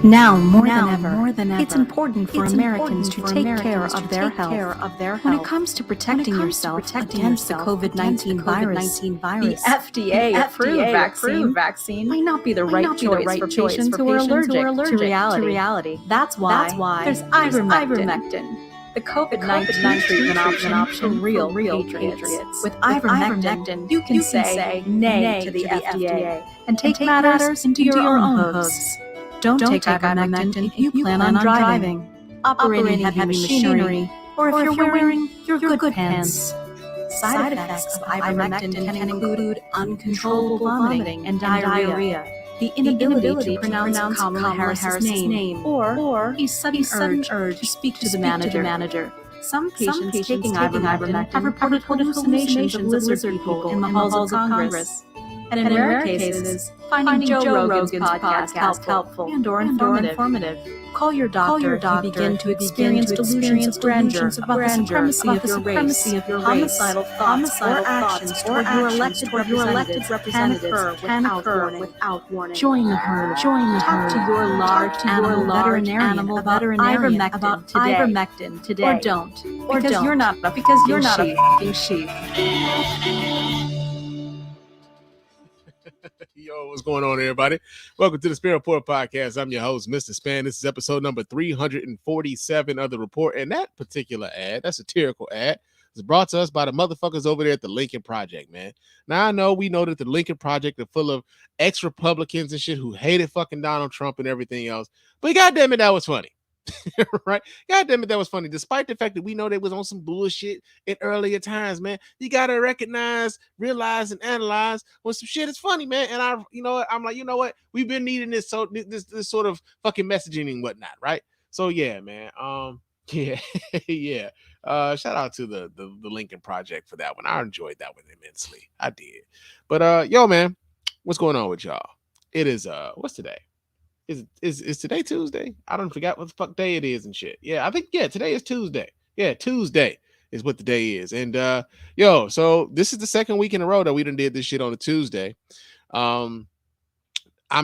Now more than ever, it's important for Americans to take care of their health. When it comes to protecting yourself against the COVID-19 virus, the FDA-approved vaccine might not be the right choice for patients who are allergic to reality. That's why there's ivermectin, the COVID-19 treatment option for real patriots. With ivermectin, you can say nay to the FDA and take matters into your own hooves. Don't take ivermectin if you plan on driving, operating heavy machinery, or if you're wearing your good pants. Side effects of ivermectin can include uncontrollable vomiting and diarrhea, the inability to pronounce Kamala Harris's name, or a sudden urge to speak to the manager. Some patients taking ivermectin have reported hallucinations of lizard people in the halls of Congress. And in rare cases, finding Joe Rogan's podcast helpful and/or informative. Call your doctor if you begin to experience delusions of grandeur about the supremacy of your race, homicidal thoughts or actions toward your elected representative can occur without warning. Join the herd. Talk to your large animal veterinarian about ivermectin today. Or don't. Because you're not a fucking sheep. Yo, what's going on, everybody? Welcome to the Spann Report podcast. I'm your host, Mr. Spann. This is episode number 347 of the report. And that particular ad, that satirical ad, is brought to us by the motherfuckers over there at the Lincoln Project, man. Now, we know that the Lincoln Project are full of ex-Republicans and shit who hated fucking Donald Trump and everything else. But goddamn it, that was funny. Right? God damn it, that was funny. Despite the fact that we know they was on some bullshit in earlier times, man. You gotta recognize, realize, and analyze when some shit is funny, man. And I'm like, you know what? We've been needing this sort of fucking messaging and whatnot, right? So yeah, man. Yeah. Shout out to the Lincoln Project for that one. I enjoyed that one immensely. I did. But yo, man, what's going on with y'all? It is what's today? Is today Tuesday? I don't forget what the fuck day it is and shit. Yeah, I think today is Tuesday. Yeah, Tuesday is what the day is. And so this is the second week in a row that we done did this shit on a Tuesday. I'm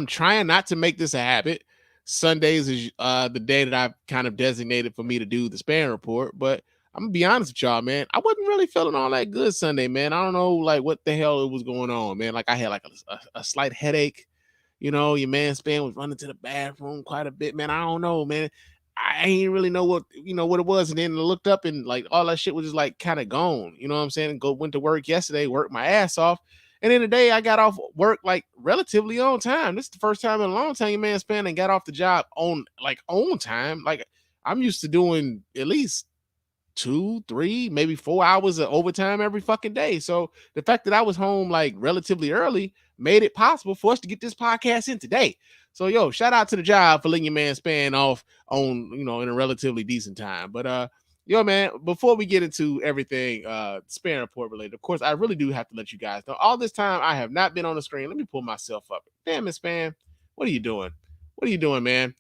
trying not to make this a habit. Sundays is the day that I've kind of designated for me to do the Spann Report, but I'm gonna be honest with y'all, man. I wasn't really feeling all that good Sunday, man. I don't know like what the hell it was going on, man. Like I had like a slight headache. You know, your man Spann was running to the bathroom quite a bit, man. I don't know, man. I ain't really know what it was. And then I looked up and like all that shit was just like kind of gone. You know what I'm saying? Went to work yesterday, worked my ass off. And then today I got off work like relatively on time. This is the first time in a long time your man Spann and got off the job on time. Like I'm used to doing at least 2, 3, maybe 4 hours of overtime every fucking day. So the fact that I was home like relatively early made it possible for us to get this podcast in today. So yo, shout out to the job for letting your man Spann off on, in a relatively decent time. But yo, man, before we get into everything Spann Report related, of course, I really do have to let you guys know all this time I have not been on the screen. Let me pull myself up. Damn it, Spann. What are you doing? What are you doing, man?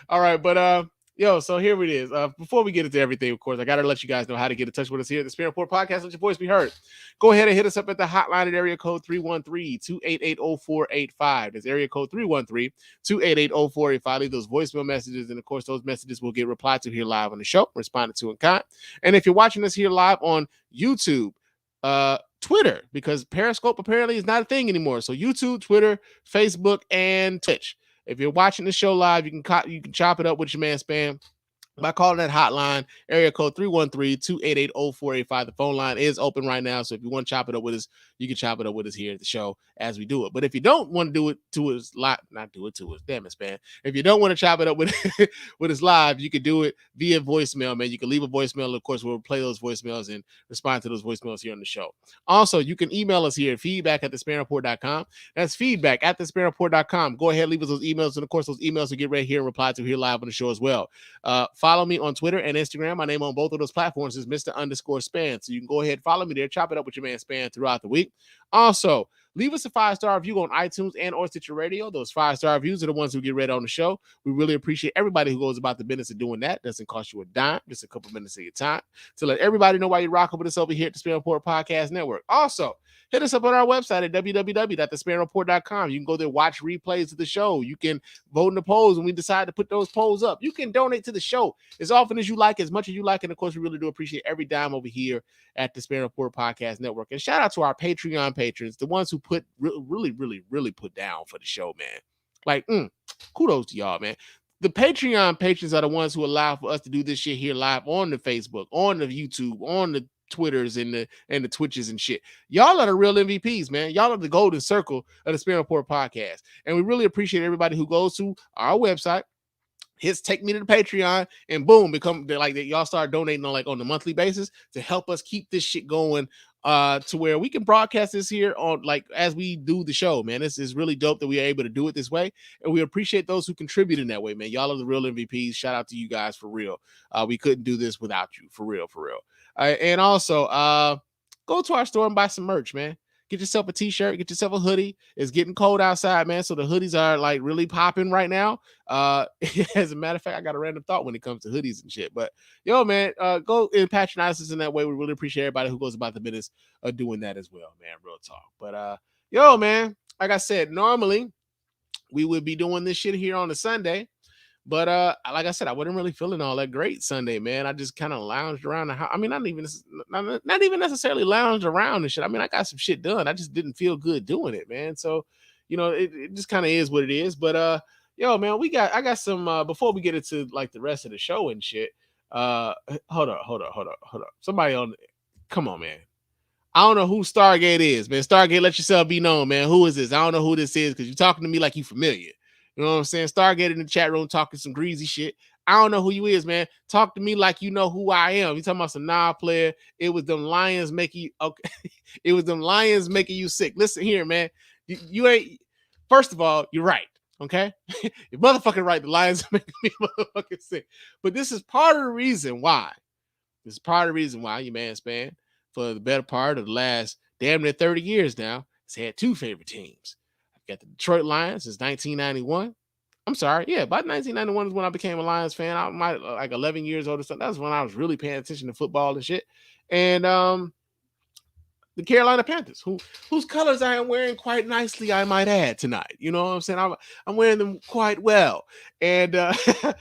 All right, but yo, so here it is. Before we get into everything, of course, I got to let you guys know how to get in touch with us here at the Spann Report Podcast. Let your voice be heard. Go ahead and hit us up at the hotline at area code 313-288-0485. That's area code 313-288-0485. Leave those voicemail messages, and of course, those messages will get replied to here live on the show, responded to in kind. And if you're watching us here live on YouTube, Twitter, because Periscope apparently is not a thing anymore. So YouTube, Twitter, Facebook, and Twitch. If you're watching the show live, you can chop it up with your man Spann by calling that hotline, area code 313-288-0485. The phone line is open right now, so if you want to chop it up with us, you can chop it up with us here at the show as we do it. But if you don't want to do it to us live, not do it to us, damn it, Spann. If you don't want to chop it up with with us live, you can do it via voicemail, man. You can leave a voicemail, and of course, we'll play those voicemails and respond to those voicemails here on the show. Also, you can email us here, feedback@thespannreport.com. That's feedback@thespannreport.com. Go ahead, leave us those emails, and of course, those emails will get right here and reply to here live on the show as well. Follow me on Twitter and Instagram. My name on both of those platforms is Mr. _Spann. So you can go ahead and follow me there, chop it up with your man Spann throughout the week. Also, leave us a 5-star review on iTunes and or Stitcher Radio. Those 5-star reviews are the ones who get read on the show. We really appreciate everybody who goes about the business of doing that. Doesn't cost you a dime, just a couple minutes of your time to let everybody know why you're rocking with us over here at the Spann Report Podcast Network. Also, hit us up on our website at www.thespannreport.com. You can go there, watch replays of the show. You can vote in the polls when we decide to put those polls up. You can donate to the show as often as you like, as much as you like. And of course, we really do appreciate every dime over here at the Spann Report Podcast Network. And shout out to our Patreon patrons, the ones who put really put down for the show, man. Like, kudos to y'all, man. The Patreon patrons are the ones who allow for us to do this shit here live on the Facebook, on the YouTube, on the Twitters and the Twitches and shit. Y'all are the real MVPs, man. Y'all are the golden circle of the Spann Report Podcast. And we really appreciate everybody who goes to our website, hits take me to the Patreon, and boom, become like that. Y'all start donating on the monthly basis to help us keep this shit going to where we can broadcast this here on like as we do the show, man. This is really dope that we are able to do it this way, and we appreciate those who contribute in that way, man. Y'all are the real MVPs. Shout out to you guys for real. We couldn't do this without you, for real. And also go to our store and buy some merch, man. Get yourself a t-shirt, get yourself a hoodie. It's getting cold outside, man. So the hoodies are like really popping right now. As a matter of fact, I got a random thought when it comes to hoodies and shit. But yo, man, go and patronize us in that way. We really appreciate everybody who goes about the business of doing that as well, man. Real talk. But yo, man, like I said, normally we would be doing this shit here on a Sunday. But like I said, I wasn't really feeling all that great Sunday, man. I just kind of lounged around the house. I mean, not even necessarily lounged around and shit. I mean, I got some shit done. I just didn't feel good doing it, man. So, it just kind of is what it is. But yo, man, I got some before we get into like the rest of the show and shit. Hold up. Somebody come on, man. I don't know who Stargate is, man. Stargate, let yourself be known, man. Who is this? I don't know who this is because you're talking to me like you familiar. You know what I'm saying? Stargate in the chat room talking some greasy shit. I don't know who you is, man. Talk to me like you know who I am. You talking about some player. It was them lions making you okay. It was them lions making you sick. Listen here, man. You ain't. First of all, you're right. Okay, you're motherfucking right. The lions are making me motherfucking sick. But this is part of the reason why. This is part of the reason why you man Spann for the better part of the last damn near 30 years now has had two favorite teams. Got the Detroit Lions since 1991. I'm sorry. Yeah, about 1991 is when I became a Lions fan. I might like 11 years old or something. That's when I was really paying attention to football and shit. And the Carolina Panthers, whose colors I am wearing quite nicely, I might add tonight. You know what I'm saying? I'm wearing them quite well. And the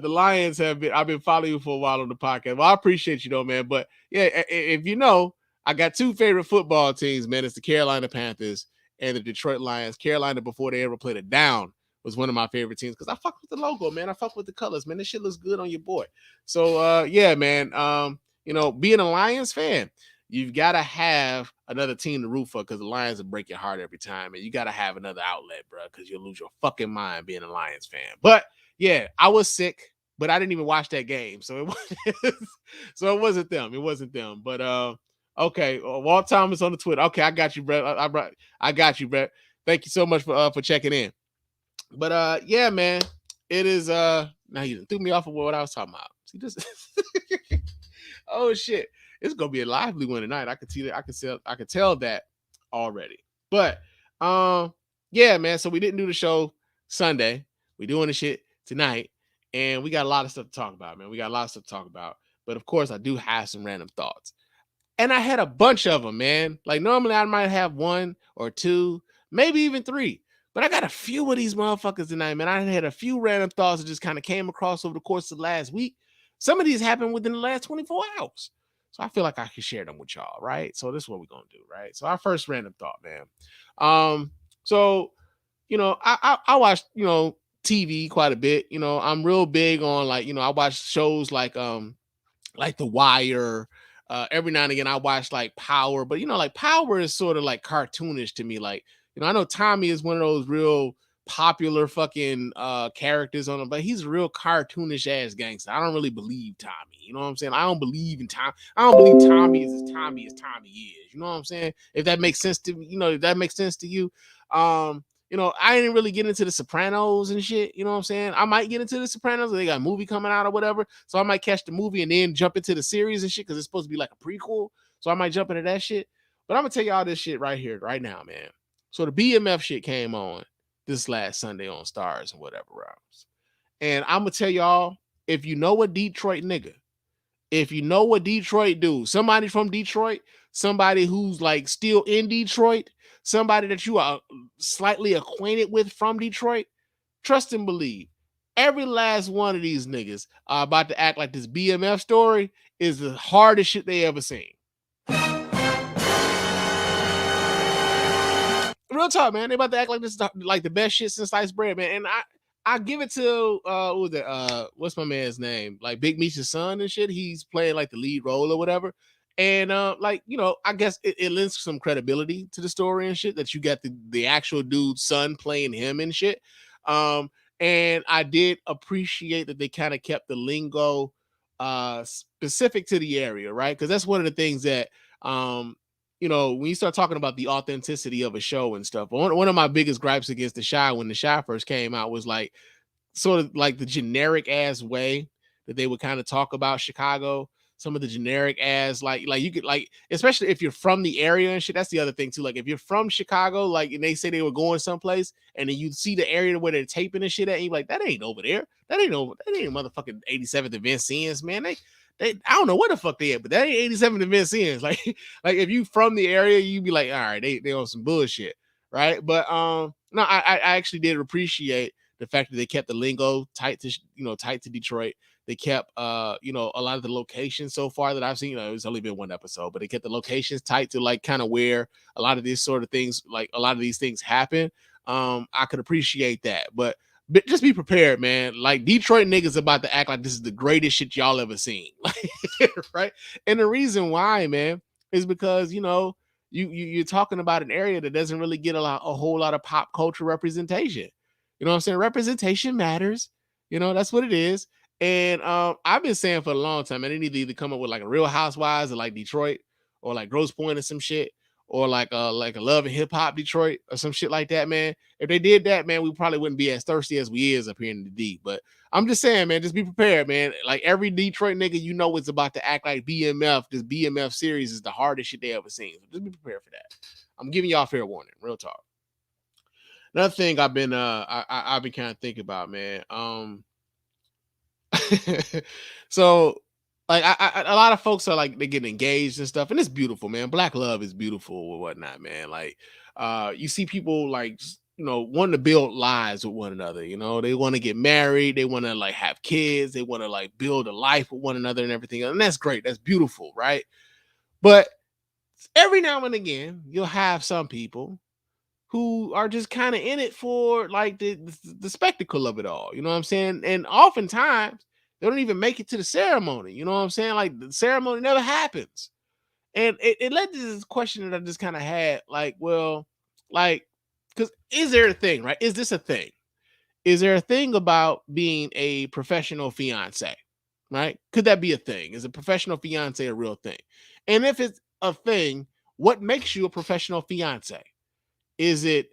Lions I've been following you for a while on the podcast. Well, I appreciate you though, man. But yeah, if you know, I got two favorite football teams, man. It's the Carolina Panthers and the Detroit Lions. Carolina, before they ever played it down, was one of my favorite teams because I fuck with the logo, man. I fuck with the colors, man. This shit looks good on your boy. So yeah, man. Being a Lions fan, you've got to have another team to root for because the Lions will break your heart every time, and you got to have another outlet, bro, because you'll lose your fucking mind being a Lions fan. But yeah, I was sick, but I didn't even watch that game, so it wasn't them. It wasn't them, but okay, Walt Thomas on the Twitter. Okay, I got you, bro. I got you, bro. Thank you so much for checking in. But yeah, man, it is now you threw me off of what I was talking about. See this? Oh shit, it's gonna be a lively one tonight. I could see that. I could tell that already. But yeah, man. So we didn't do the show Sunday. We doing the shit tonight, and we got a lot of stuff to talk about, man. We got a lot of stuff to talk about. But of course, I do have some random thoughts. And I had a bunch of them, man. Like normally I might have one or two, maybe even three. But I got a few of these motherfuckers tonight, man. I had a few random thoughts that just kind of came across over the course of the last week. Some of these happened within the last 24 hours. So I feel like I can share them with y'all, right? So this is what we're going to do, right? So our first random thought, man. So, I watch, TV quite a bit. I'm real big on I watch shows like The Wire. Every now and again I watch like Power, but Power is sort of like cartoonish to me. Like, I know Tommy is one of those real popular fucking characters on him, but he's a real cartoonish ass gangster. I don't really believe Tommy. You know what I'm saying? I don't believe in Tommy. I don't believe Tommy is as Tommy is. You know what I'm saying? If that makes sense to if that makes sense to you. I didn't really get into the Sopranos and shit. You know what I'm saying? I might get into the Sopranos. They got a movie coming out or whatever. So I might catch the movie and then jump into the series and shit because it's supposed to be like a prequel. So I might jump into that shit. But I'm gonna tell y'all this shit right here, right now, man. So the BMF shit came on this last Sunday on Stars and whatever else. And I'm gonna tell y'all, if you know a Detroit nigga, if you know what Detroit do, somebody from Detroit, somebody who's like still in Detroit, somebody that you are slightly acquainted with from Detroit, trust and believe. Every last one of these niggas are about to act like this BMF story is the hardest shit they ever seen. Real talk, man. They about to act like this is like the best shit since sliced bread, man. And I give it to what's my man's name? Like Big Meech's son and shit. He's playing like the lead role or whatever. And like, you know, I guess it lends some credibility to the story and shit that you got the actual dude's son playing him and shit. And I did appreciate that they kind of kept the lingo specific to the area, right? Because that's one of the things that you know, when you start talking about the authenticity of a show and stuff, one of my biggest gripes against the Chi when the Chi first came out was like sort of like the generic ass way that they would kind of talk about Chicago. Some of the generic ass, like you could like, especially if you're from the area and shit. That's the other thing too. Like if you're from Chicago, like and they say they were going someplace, and then you see the area where they're taping and shit at, and you're like, that ain't over there. That ain't motherfucking 87th and Vincennes, man. They I don't know where the fuck they at, but that ain't 87th and Vincennes. Like if you from the area, you'd be like, all right, they on some bullshit, right? But no, I actually did appreciate the fact that they kept the lingo tight to Detroit. They kept you know, a lot of the locations so far that I've seen. You know, it's only been one episode, but they kept the locations tight to like kind of where a lot of these sort of things, like a lot of these things happen. I could appreciate that, but just be prepared, man. Like Detroit niggas about to act like this is the greatest shit y'all ever seen, right? And the reason why, man, is because you know you're talking about an area that doesn't really get a whole lot of pop culture representation. You know what I'm saying? Representation matters. You know, that's what it is. And I've been saying for a long time, man, they need to either come up with like a Real Housewives of like Detroit or like Grosse Pointe or some shit, or like a Love and Hip Hop Detroit or some shit like that, man. If they did that, man, we probably wouldn't be as thirsty as we is up here in the D. But I'm just saying, man, just be prepared, man. Like every Detroit nigga you know is about to act like BMF. This BMF series is the hardest shit they ever seen. So just be prepared for that. I'm giving y'all fair warning, real talk. Another thing I've been I've been kind of thinking about, man. So like a lot of folks are like they get engaged and stuff, and it's beautiful, man. Black love is beautiful or whatnot, man. Like you see people like you know wanting to build lives with one another. You know, they want to get married, they want to like have kids, they want to like build a life with one another and everything, and that's great, that's beautiful, right? But every now and again you'll have some people who are just kind of in it for like the spectacle of it all. You know what I'm saying? And oftentimes they don't even make it to the ceremony. You know what I'm saying? Like the ceremony never happens. And it led to this question that I just kind of had, like, well, like, because is there a thing, right? Is this a thing? Is there a thing about being a professional fiance? Right? Could that be a thing? Is a professional fiance a real thing? And if it's a thing, what makes you a professional fiance? Is it,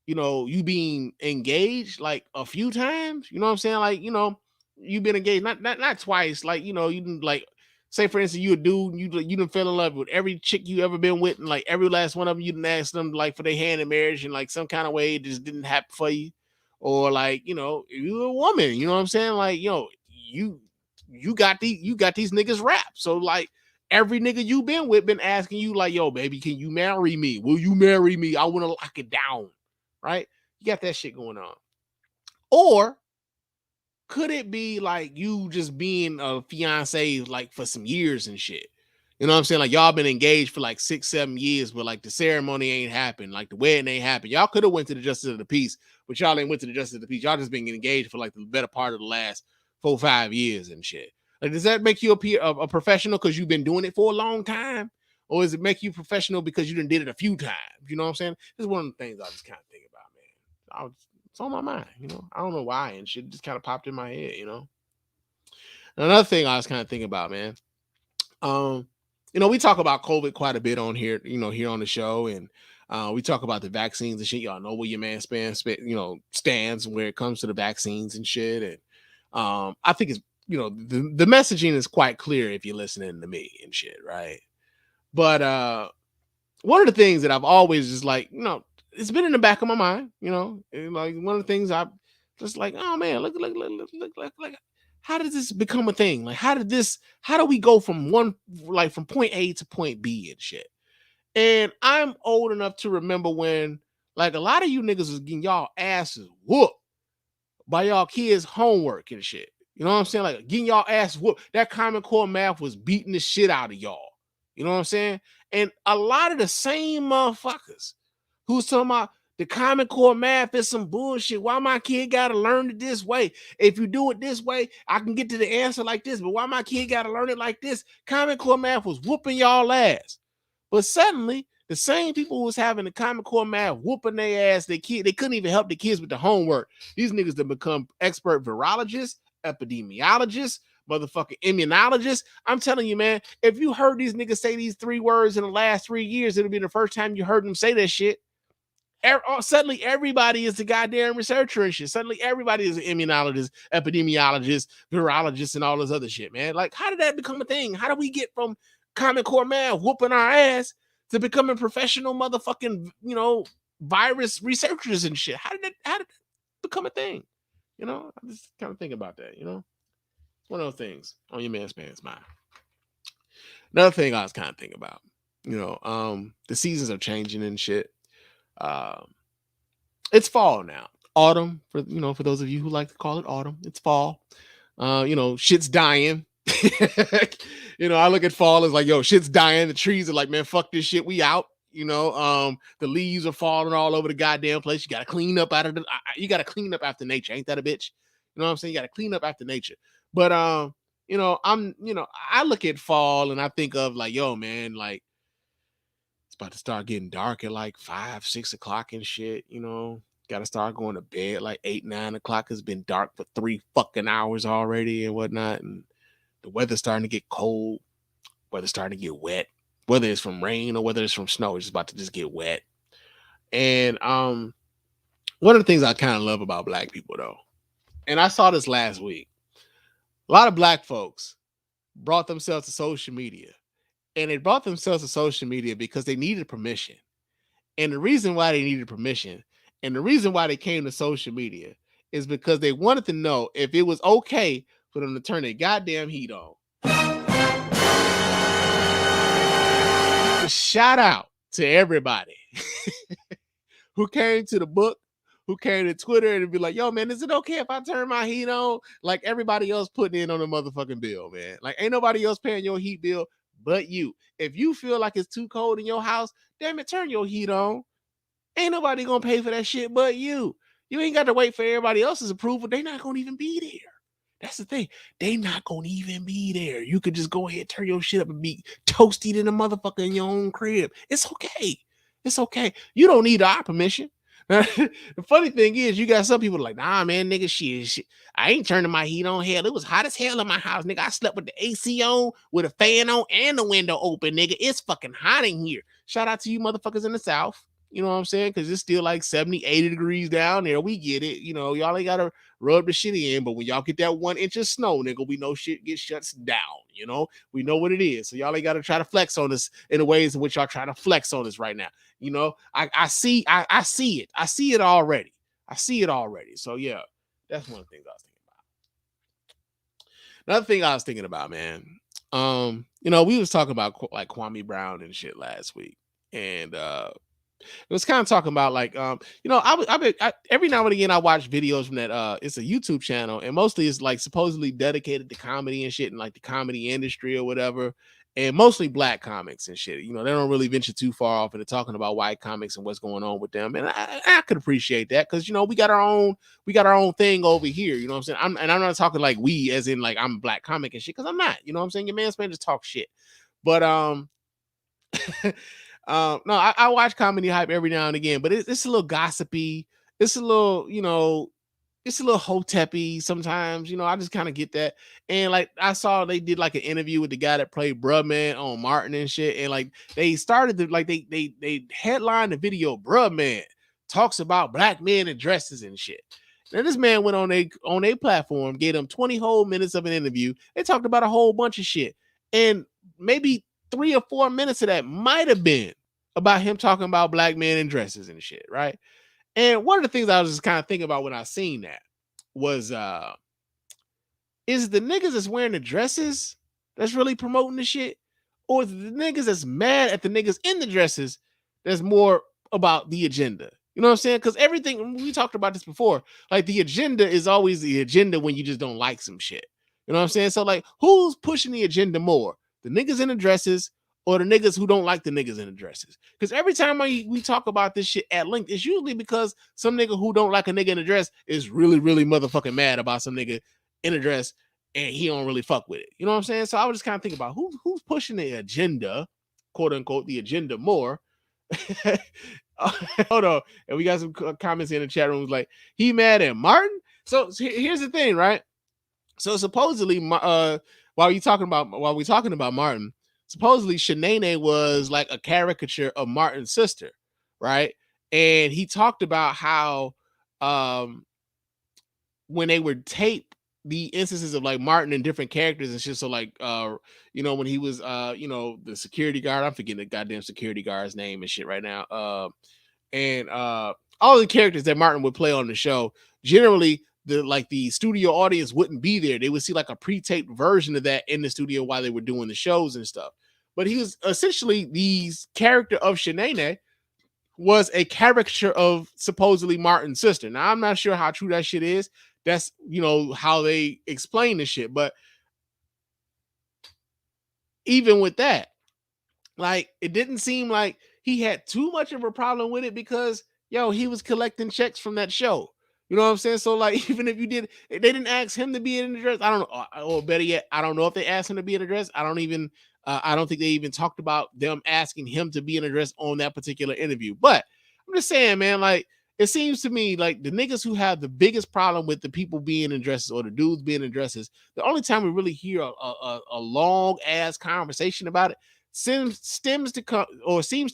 you know, you being engaged like a few times? You know what I'm saying? Like, you know, you've been engaged not twice. Like, you know, you didn't like say for instance you a dude, you didn't fell in love with every chick you ever been with, and like every last one of them you didn't ask them like for their hand in marriage, and like some kind of way it just didn't happen for you. Or like, you know, you a woman, you know what I'm saying? Like, you know, you got these niggas rap. So like every nigga you been with been asking you like, yo, baby, can you marry me? Will you marry me? I want to lock it down. Right? You got that shit going on. Or could it be like you just being a fiance like for some years and shit? You know what I'm saying? Like y'all been engaged for like 6-7 years, but like the ceremony ain't happened, like the wedding ain't happened. Y'all could have went to the justice of the peace, but y'all ain't went to the justice of the peace. Y'all just been engaged for like the better part of the last 4-5 years and shit. Like, does that make you a professional because you've been doing it for a long time, or does it make you professional because you done did it a few times? You know what I'm saying? This is one of the things I just kind of think about, man. It's on my mind, you know. I don't know why, and shit just kind of popped in my head, you know. Another thing I was kind of thinking about, man. You know, we talk about COVID quite a bit on here, you know, here on the show, and we talk about the vaccines and shit. Y'all know where your man you know, stands where it comes to the vaccines and shit. And I think it's, you know, the messaging is quite clear if you're listening to me and shit, right? But one of the things that I've always just like, it's been in the back of my mind, and like one of the things I just like, oh man, look, how did this become a thing? Like, how do we go from from point A to point B and shit? And I'm old enough to remember when like a lot of you niggas was getting y'all asses whooped by y'all kids' homework and shit. You know what I'm saying? Like getting y'all ass whooped. That Common Core math was beating the shit out of y'all. You know what I'm saying? And a lot of the same motherfuckers who's talking about the Common Core math is some bullshit. Why my kid gotta learn it this way? If you do it this way, I can get to the answer like this. But why my kid gotta learn it like this? Common Core math was whooping y'all ass. But suddenly, the same people who was having the Common Core math whooping their ass, they couldn't even help the kids with the homework. These niggas that become expert virologists, epidemiologists, motherfucking immunologists. I'm telling you, man, if you heard these niggas say these 3 words in the last 3 years, it'll be the first time you heard them say that shit. Suddenly, everybody is the goddamn researcher and shit. Suddenly, everybody is an immunologist, epidemiologist, virologist, and all this other shit, man. Like, how did that become a thing? How do we get from Common Core math whooping our ass to becoming professional motherfucking, virus researchers and shit? How did that become a thing? I'm just kind of thinking about that, It's one of those things on your man's pants mind. Another thing I was kind of thinking about, the seasons are changing and shit. It's fall now. Autumn, for those of you who like to call it autumn, it's fall. Shit's dying. I look at fall as like, yo, shit's dying. The trees are like, man, fuck this shit, we out. The leaves are falling all over the goddamn place. You gotta clean up you gotta clean up after nature. Ain't that a bitch? You know what I'm saying? You gotta clean up after nature. But I look at fall and I think of like, yo, man, like it's about to start getting dark at like 5, 6 o'clock and shit, Gotta start going to bed like 8, 9 o'clock. It's been dark for 3 fucking hours already and whatnot. And the weather's starting to get cold. Weather's starting to get wet. Whether it's from rain or whether it's from snow, it's about to just get wet. And one of the things I kind of love about black people though, and I saw this last week, a lot of black folks brought themselves to social media. And they brought themselves to social media because they needed permission. And the reason why they needed permission and the reason why they came to social media is because they wanted to know if it was okay for them to turn their goddamn heat on. Shout out to everybody who came to the book, who came to Twitter and be like, yo, man, is it okay if I turn my heat on? Like everybody else putting in on the motherfucking bill, man. Like ain't nobody else paying your heat bill but you. If you feel like it's too cold in your house, damn it, turn your heat on. Ain't nobody gonna pay for that shit but you. You ain't got to wait for everybody else's approval. They not gonna even be there. That's the thing. They not gonna even be there. You could just go ahead, turn your shit up and be toasty in the motherfucker in your own crib. It's okay. It's okay. You don't need our permission. The funny thing is, you got some people like, nah, man, nigga, shit. I ain't turning my heat on. Hell, it was hot as hell in my house, nigga. I slept with the AC on, with a fan on, and the window open, nigga. It's fucking hot in here. Shout out to you motherfuckers in the South. You know what I'm saying? Because it's still like 70, 80 degrees down there. We get it. Y'all ain't got to rub the shit in. But when y'all get that 1 inch of snow, nigga, we know shit gets shuts down. We know what it is. So y'all ain't got to try to flex on us in the ways in which y'all trying to flex on us right now. I see it. I see it already. So yeah, that's one of the things I was thinking about. Another thing I was thinking about, man. We was talking about like Kwame Brown and shit last week. And it was kind of talking about like, I every now and again I watch videos from that. It's a YouTube channel, and mostly it's like supposedly dedicated to comedy and shit, and like the comedy industry or whatever, and mostly black comics and shit. They don't really venture too far off into talking about white comics and what's going on with them, and I could appreciate that because we got our own thing over here. You know what I'm saying? I'm not talking like we as in like I'm a black comic and shit because I'm not. You know what I'm saying? Your man's man just talk shit, but no, I watch Comedy Hype every now and again, but it's a little gossipy. It's a little, it's a little hotep-y sometimes. I just kind of get that. And like I saw they did like an interview with the guy that played Bruh on Martin and shit. And like they started to like they headlined the video, Bruh talks about black men in dresses and shit. Now this man went on a platform, gave them 20 whole minutes of an interview. They talked about a whole bunch of shit. And maybe 3 or 4 minutes of that might have been about him talking about black men in dresses and shit, right? And one of the things I was just kind of thinking about when I seen that was is the niggas that's wearing the dresses that's really promoting the shit? Or the niggas that's mad at the niggas in the dresses that's more about the agenda? You know what I'm saying? Because everything, we talked about this before, like the agenda is always the agenda when you just don't like some shit. You know what I'm saying? So like, who's pushing the agenda more? The niggas in the dresses or the niggas who don't like the niggas in the dresses? Because every time we talk about this shit at length, it's usually because some nigga who don't like a nigga in a dress is really, really motherfucking mad about some nigga in a dress and he don't really fuck with it. You know what I'm saying? So I was just kind of thinking about who's pushing the agenda, quote unquote, the agenda more. Hold on. And we got some comments in the chat room like, he mad at Martin? So here's the thing, right? So supposedly, while we're talking about Martin, supposedly Shanae was like a caricature of Martin's sister, right? And he talked about how when they would tape the instances of like Martin and different characters and shit. So like when he was the security guard, I'm forgetting the goddamn security guard's name and shit right now. And all the characters that Martin would play on the show, generally the studio audience wouldn't be there. They would see like a pre-taped version of that in the studio while they were doing the shows and stuff. But he was essentially the character of Shanae was a caricature of supposedly Martin's sister. Now I'm not sure how true that shit is. That's how they explain the shit. But even with that, like it didn't seem like he had too much of a problem with it because he was collecting checks from that show. You know what I'm saying? So like, even if they didn't ask him to be in the dress. I don't know, or better yet, I don't know if they asked him to be in the dress. I don't think they even talked about them asking him to be in a dress on that particular interview. But I'm just saying, man, like it seems to me like the niggas who have the biggest problem with the people being in dresses or the dudes being in dresses, the only time we really hear a long ass conversation about it seems to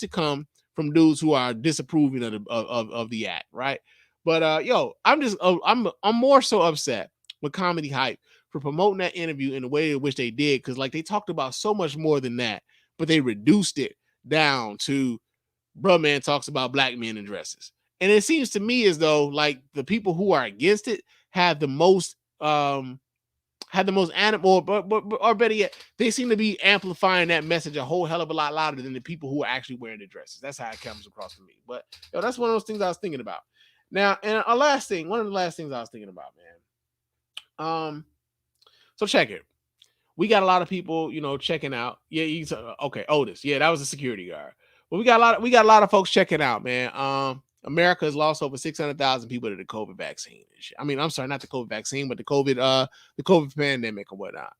come from dudes who are disapproving of the act, right? But I'm more so upset with Comedy Hype for promoting that interview in the way in which they did, because like they talked about so much more than that, but they reduced it down to bruh man talks about black men in dresses. And it seems to me as though like the people who are against it have the most animal, or better yet, they seem to be amplifying that message a whole hell of a lot louder than the people who are actually wearing the dresses. That's how it comes across to me. But that's one of those things I was thinking about. Now, and one of the last things I was thinking about, man. So check it. We got a lot of people, checking out. Yeah, okay, Otis. Yeah, that was a security guard. But we got a lot of folks checking out, man. America has lost over 600,000 people to the COVID vaccine. I mean, I'm sorry, not the COVID vaccine, but the COVID pandemic or whatnot.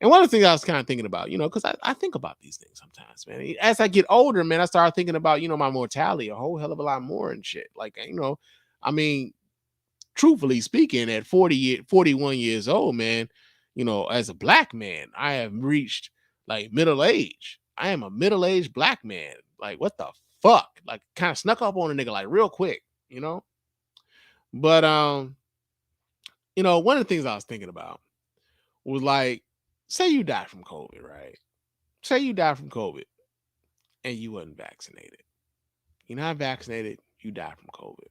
And one of the things I was kind of thinking about, because I think about these things sometimes, man. As I get older, man, I start thinking about, my mortality a whole hell of a lot more and shit. Like, I mean, truthfully speaking, at 41 years old, man, as a black man, I have reached like middle age. I am a middle-aged black man. Like, what the fuck? Like, kind of snuck up on a nigga like real quick, But one of the things I was thinking about was like, say you died from COVID, right? Say you died from COVID and you wasn't vaccinated. You're not vaccinated, you died from COVID.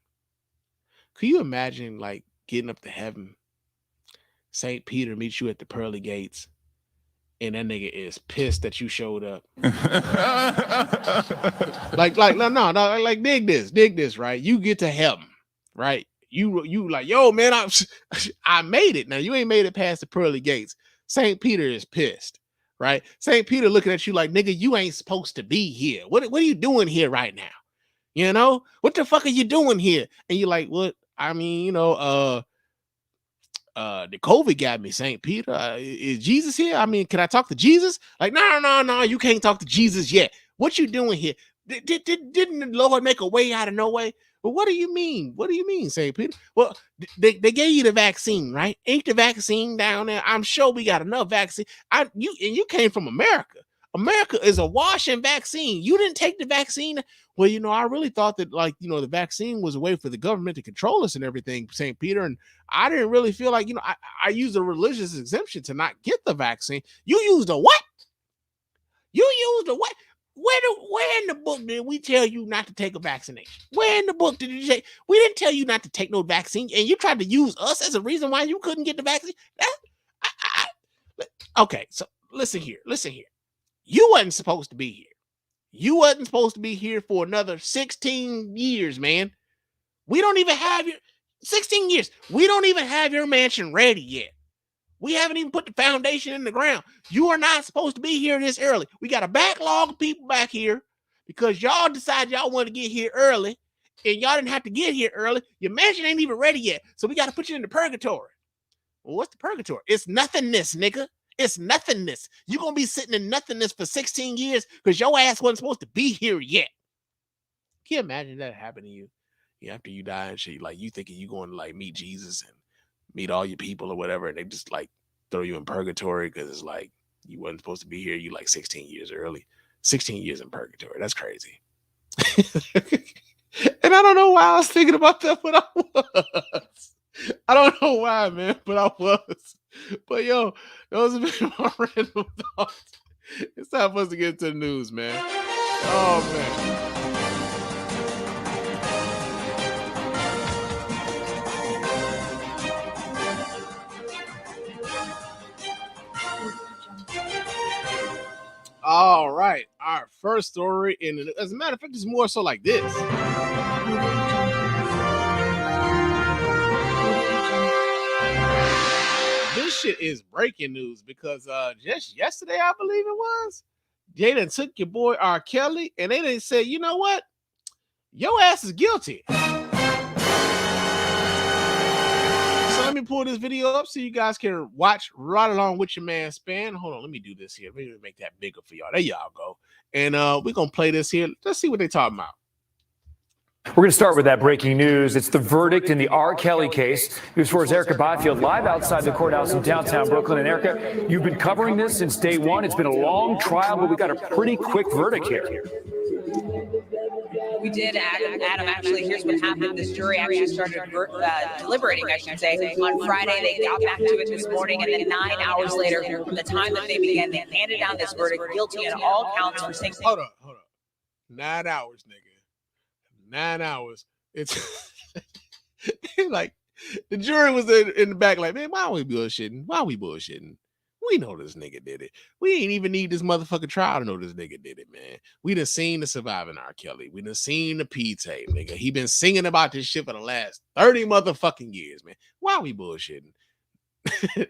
Could you imagine like getting up to heaven? St. Peter meets you at the pearly gates, and that nigga is pissed that you showed up. like dig this, right? You get to heaven, right? You like, yo, man, I made it. Now you ain't made it past the pearly gates. St. Peter is pissed, right? St. Peter looking at you like, nigga, you ain't supposed to be here. What are you doing here right now? What the fuck are you doing here? And you're like, what? I mean, the COVID got me, St. Peter. Is Jesus here? I mean, can I talk to Jesus? Like, no, you can't talk to Jesus yet. What you doing here? Didn't the Lord make a way out of no way? But what do you mean? What do you mean, St. Peter? Well, they gave you the vaccine, right? Ain't the vaccine down there? I'm sure we got enough vaccine. You came from America. America is awash in vaccine. You didn't take the vaccine. Well, I really thought that, like, the vaccine was a way for the government to control us and everything, St. Peter. And I didn't really feel like, I used a religious exemption to not get the vaccine. You used a what? You used a what? Where in the book did we tell you not to take a vaccination? Where in the book did you say we didn't tell you not to take no vaccine, and you tried to use us as a reason why you couldn't get the vaccine? Okay, so listen here. You wasn't supposed to be here. You wasn't supposed to be here for another 16 years, man. We don't even have your 16 years. We don't even have your mansion ready yet. We haven't even put the foundation in the ground. You are not supposed to be here this early. We got a backlog of people back here because y'all decided y'all want to get here early, and y'all didn't have to get here early. Your mansion ain't even ready yet, so we got to put you in the purgatory. Well, what's the purgatory? It's nothingness, nigga. It's nothingness. You're going to be sitting in nothingness for 16 years because your ass wasn't supposed to be here yet. Can you imagine that happened to you? After you die and shit, like you thinking you going to like meet Jesus and meet all your people or whatever, and they just like throw you in purgatory because it's like you wasn't supposed to be here. You like 16 years early. 16 years in purgatory. That's crazy. And I don't know why I was thinking about that, but I was. I don't know why, man, but I was. But yo, those have been my random thoughts. It's time for us to get to the news, man. Oh, man. All right, our first story, and as a matter of fact, it's more so like this. This shit is breaking news because just yesterday, I believe it was, they done took your boy R. Kelly, and they didn't say, you know what, your ass is guilty. Let me pull this video up so you guys can watch right along with your man Spann. Hold on, let me do this here. Let me make that bigger for y'all. There y'all go. And we're going to play this here. Let's see what they're talking about. We're going to start with that breaking news. It's the verdict in the R. Kelly case. News 4's Erica Byfield live outside the courthouse in downtown Brooklyn. And Erica, you've been covering this since day one. It's been a long trial, but we got a pretty quick verdict here. We did, Adam. Actually, here's what happened. This jury actually started deliberating, I should say, on Friday. They got back to it this morning, and then 9 hours later, from the time that they began, they handed down this verdict, guilty on all counts for saying. Hold up. 9 hours, nigga. 9 hours. It's like the jury was in the back, like, man, why are we bullshitting? We know this nigga did it. We ain't even need this motherfucking trial to know this nigga did it, man. We done seen the surviving R. Kelly. We done seen the P tape, nigga. He been singing about this shit for the last 30 motherfucking years, man. Why are we bullshitting?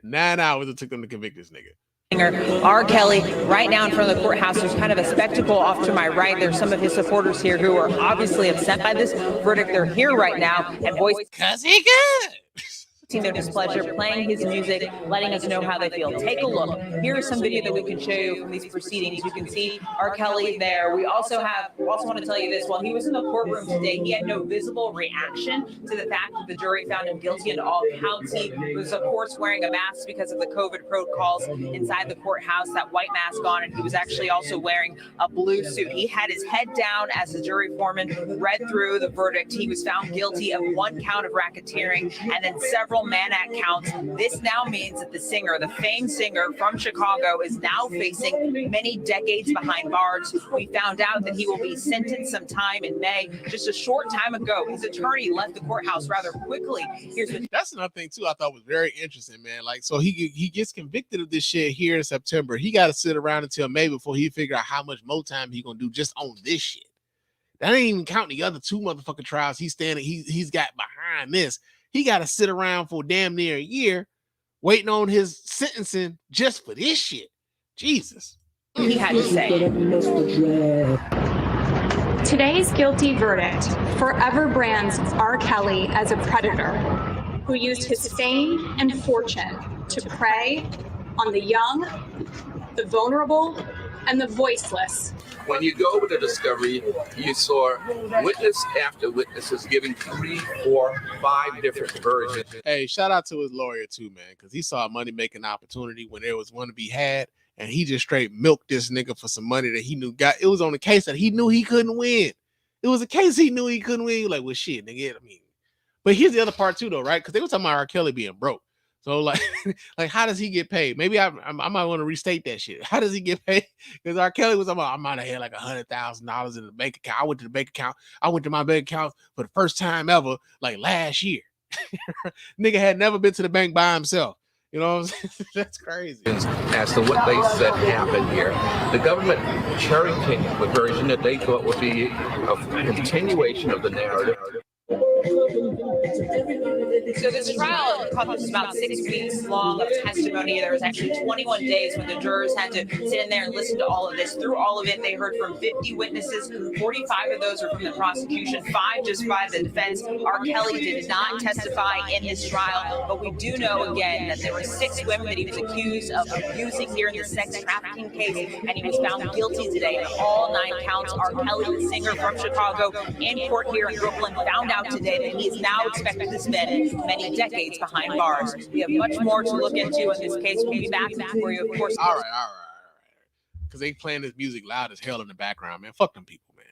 9 hours it took them to convict this nigga. R. Kelly, right now in front of the courthouse, there's kind of a spectacle off to my right. There's some of his supporters here who are obviously upset by this verdict. They're here right now and voicing, cause he good. Their displeasure, playing his music, letting us know how they feel. Take a look. Here's some video that we can show you from these proceedings. You can see R. Kelly there. We also want to tell you this. While he was in the courtroom today, he had no visible reaction to the fact that the jury found him guilty on all counts. He was, of course, wearing a mask because of the COVID protocols inside the courthouse, that white mask on, and he was actually also wearing a blue suit. He had his head down as the jury foreman read through the verdict. He was found guilty of 1 count of racketeering and then several Mann Act counts. This now means that the famed singer from Chicago, is now facing many decades behind bars. We found out that he will be sentenced sometime in May. Just a short time ago, his attorney left the courthouse rather quickly. That's another thing too I thought was very interesting, man. Like, so he gets convicted of this shit here in September. He got to sit around until May before he figure out how much more time he gonna do just on this shit. That ain't even counting the other 2 motherfucking trials he's got behind this. He got to sit around for damn near a year waiting on his sentencing just for this shit. Jesus. He had to say. Today's guilty verdict forever brands R. Kelly as a predator who used his fame and fortune to prey on the young, the vulnerable, and the voiceless. When you go with the discovery, you saw witness after witnesses giving 3, 4, 5 different versions. Hey, shout out to his lawyer too, man, because he saw a money-making opportunity when there was one to be had, and he just straight milked this nigga for some money that he knew it was on a case that he knew he couldn't win. It was a case he knew he couldn't win. Like, well, shit, nigga, I mean. But here's the other part too, though, right? Because they were talking about R. Kelly being broke. So like, like how does he get paid? Maybe I might want to restate that shit. How does he get paid? Because R. Kelly was about, I might have had like $100,000 in the bank account. I went to the bank account. I went to my bank account for the first time ever, like last year. Nigga had never been to the bank by himself. You know what I'm saying? That's crazy. As to what they said happened here, the government cherry-picked the version that they thought would be a continuation of the narrative. So this trial encompassed about 6 weeks long of testimony. There was actually 21 days when the jurors had to sit in there and listen to all of this. Through all of it, they heard from 50 witnesses. 45 of those are from the prosecution, 5 just by the defense. R. Kelly did not testify in this trial, but we do know, again, that there were 6 women that he was accused of abusing here in the sex trafficking case, and he was found guilty today in all 9 counts. R. Kelly, the singer from Chicago, in court here in Brooklyn, found out today that he is now expected to spend many decades behind bars. We have much more to look into in this case. We'll be back for you, of course. All right. Because they playing this music loud as hell in the background, man. Fuck them people, man.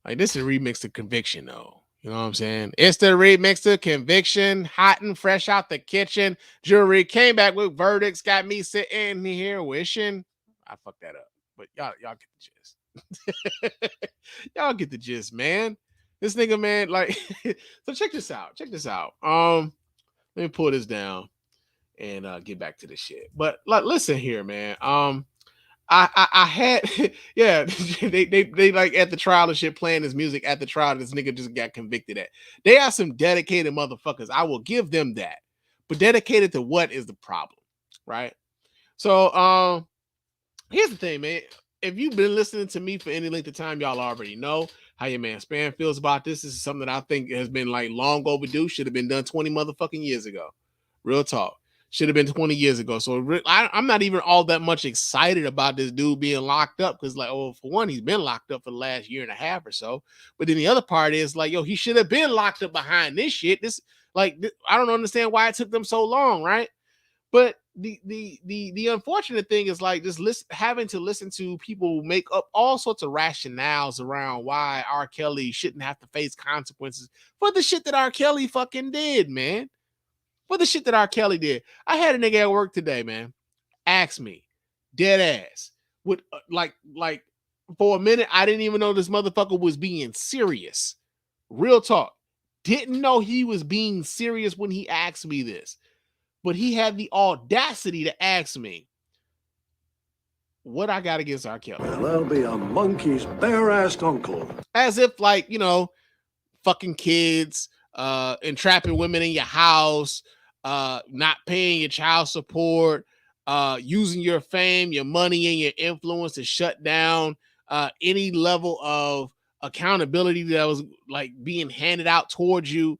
Like, this is a remix to Conviction, though. You know what I'm saying? It's the remix to Conviction, hot and fresh out the kitchen. Jury came back with verdicts, got me sitting here wishing. I fucked that up. But y'all get the gist. Y'all get the gist, man. This nigga, man, like, so check this out. Let me pull this down and get back to this shit. But like, listen here, man. I had, yeah, they like at the trial and shit playing this music at the trial. This nigga just got convicted at. They are some dedicated motherfuckers. I will give them that. But dedicated to what is the problem, right? So, here's the thing, man. If you've been listening to me for any length of time, y'all already know how your man Spann feels about this. This is something that I think has been like long overdue. Should have been done 20 motherfucking years ago. Real talk. Should have been 20 years ago. So I'm not even all that much excited about this dude being locked up because, like, oh, for one, he's been locked up for the last year and a half or so. But then the other part is like, yo, he should have been locked up behind this shit. I don't understand why it took them so long, right? But the unfortunate thing is like just having to listen to people make up all sorts of rationales around why R. Kelly shouldn't have to face consequences for the shit that R. Kelly fucking did, man. For the shit that R. Kelly did. I had a nigga at work today, man, ask me, dead ass, with like for a minute, I didn't even know this motherfucker was being serious. Real talk. Didn't know he was being serious when he asked me this. But he had the audacity to ask me what I got against R. Kelly. Well, that'll be a monkey's bare-assed uncle. As if, like, you know, fucking kids, entrapping women in your house, not paying your child support, using your fame, your money, and your influence to shut down any level of accountability that was like being handed out towards you.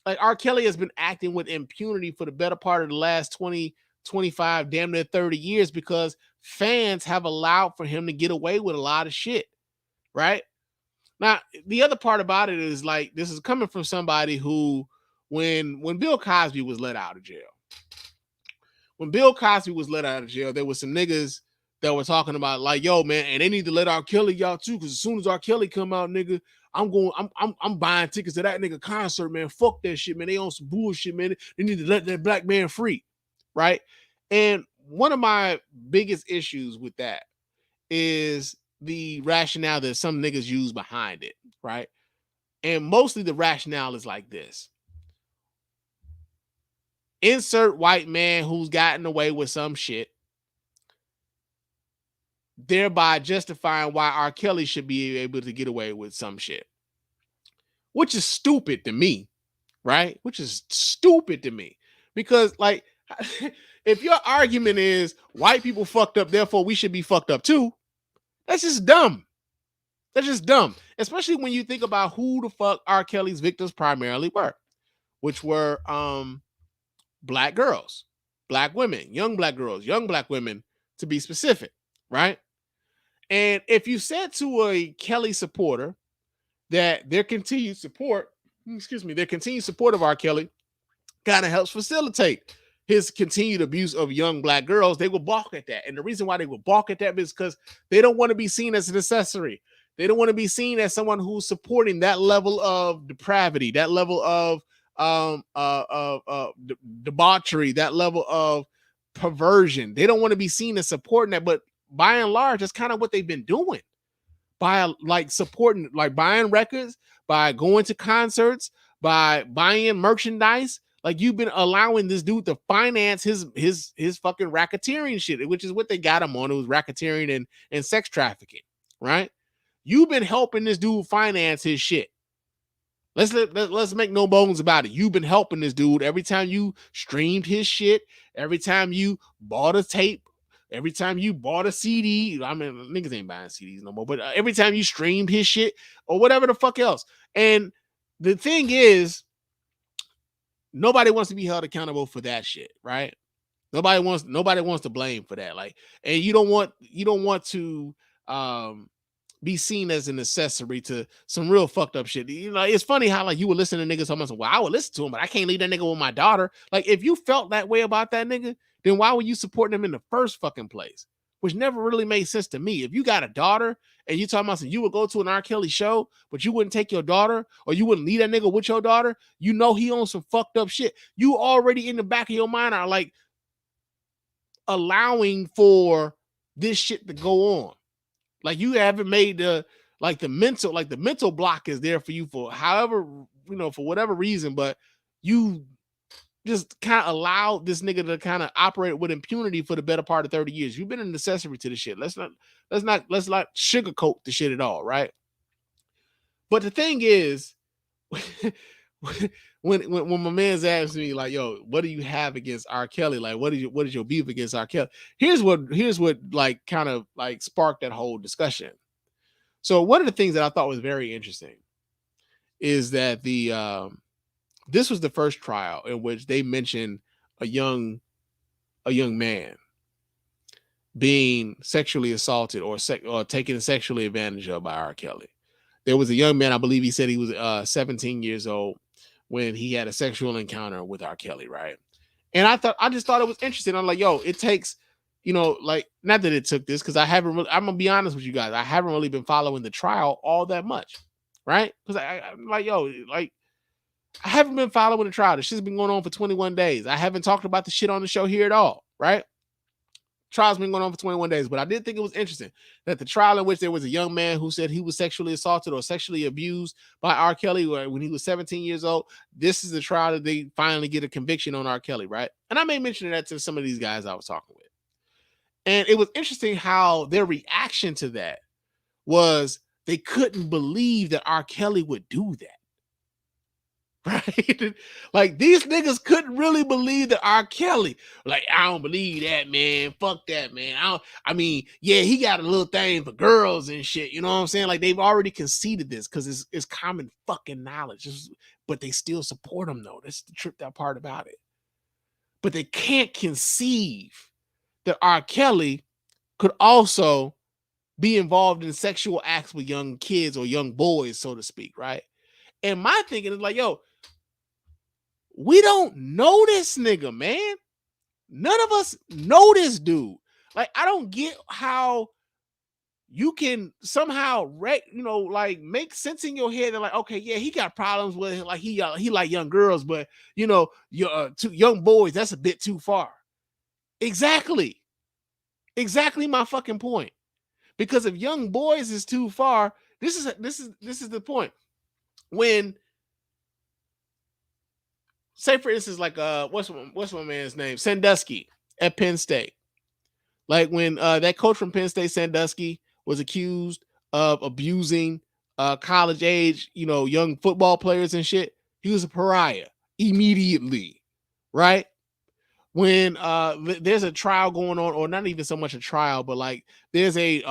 Like R. Kelly has been acting with impunity for the better part of the last 20, 25, damn near 30 years because fans have allowed for him to get away with a lot of shit, right? Now, the other part about it is like, this is coming from somebody who, when Bill Cosby was let out of jail, there was some niggas that were talking about like, yo, man, and they need to let R. Kelly out too, because as soon as R. Kelly come out, nigga, I'm buying tickets to that nigga concert, man. Fuck that shit, man. They on some bullshit, man. They need to let that black man free, right? And one of my biggest issues with that is the rationale that some niggas use behind it, right? And mostly the rationale is like this. Insert white man who's gotten away with some shit, thereby justifying why R. Kelly should be able to get away with some shit. Which is stupid to me, right? Which is stupid to me. Because, like, if your argument is white people fucked up, therefore we should be fucked up too, that's just dumb. That's just dumb. Especially when you think about who the fuck R. Kelly's victims primarily were, which were black girls, black women, young black girls, young black women, to be specific, right? And if you said to a Kelly supporter that their continued support of R. Kelly kind of helps facilitate his continued abuse of young black girls, they will balk at that. And the reason why they will balk at that is because they don't want to be seen as an accessory. They don't want to be seen as someone who's supporting that level of depravity, that level of debauchery, that level of perversion. They don't want to be seen as supporting that, but by and large, that's kind of what they've been doing. By like supporting, like buying records, by going to concerts, by buying merchandise. Like you've been allowing this dude to finance his fucking racketeering shit, which is what they got him on. It was racketeering and sex trafficking, right? You've been helping this dude finance his shit. Let's make no bones about it. You've been helping this dude every time you streamed his shit, every time you bought a tape, every time you bought a CD. I mean, niggas ain't buying CDs no more, but every time you streamed his shit or whatever the fuck else. And the thing is, nobody wants to be held accountable for that shit, right? Nobody wants to blame for that. Like, and you don't want to be seen as an accessory to some real fucked up shit. You know, it's funny how like you would listen to niggas so much. Well, I would listen to him, but I can't leave that nigga with my daughter. Like, if you felt that way about that nigga, then why were you supporting him in the first fucking place? Which never really made sense to me. If you got a daughter and you talking about some, you would go to an R. Kelly show, but you wouldn't take your daughter, or you wouldn't leave that nigga with your daughter, you know he owns some fucked up shit. You already in the back of your mind are like allowing for this shit to go on. Like you haven't made the mental block is there for you for however, you know, for whatever reason, but you just kind of allowed this nigga to kind of operate with impunity for the better part of 30 years. You've been an accessory to the shit. Let's not sugarcoat the shit at all, right? But the thing is, when my man's asking me like, yo, what do you have against R. Kelly? Like, what is your beef against R. Kelly? Here's what like kind of like sparked that whole discussion. So one of the things that I thought was very interesting is that this was the first trial in which they mentioned a young man being sexually assaulted or taken sexually advantage of by R. Kelly. There was a young man, I believe he said he was 17 years old when he had a sexual encounter with R. Kelly, right? And I just thought it was interesting. I'm like, yo, it takes, you know, like, not that it took this, because I'm gonna be honest with you guys, I haven't really been following the trial all that much, right? Because I'm like, yo, like, I haven't been following the trial. This shit's been going on for 21 days. I haven't talked about the shit on the show here at all, right? Trial's been going on for 21 days, but I did think it was interesting that the trial in which there was a young man who said he was sexually assaulted or sexually abused by R. Kelly when he was 17 years old, this is the trial that they finally get a conviction on R. Kelly, right? And I made mention of that to some of these guys I was talking with. And it was interesting how their reaction to that was they couldn't believe that R. Kelly would do that. Right? Like, these niggas couldn't really believe that R. Kelly, like, I don't believe that, man. Fuck that, man. I mean, yeah, he got a little thing for girls and shit. You know what I'm saying? Like, they've already conceded this because it's common fucking knowledge. But they still support him, though. That's the tripped out part about it. But they can't conceive that R. Kelly could also be involved in sexual acts with young kids or young boys, so to speak, right? And my thinking is like, yo, we don't know this nigga, man. None of us know this dude. Like, I don't get how you can somehow like make sense in your head that like, okay, yeah, he got problems with it. Like he like young girls, but you know, young boys, that's a bit too far. Exactly my fucking point. Because if young boys is too far, this is the point. When, say for instance, like what's my man's name? Sandusky at Penn State. Like when that coach from Penn State, Sandusky, was accused of abusing college age, young football players and shit, he was a pariah immediately, right? When there's a trial going on, or not even so much a trial, but like there's a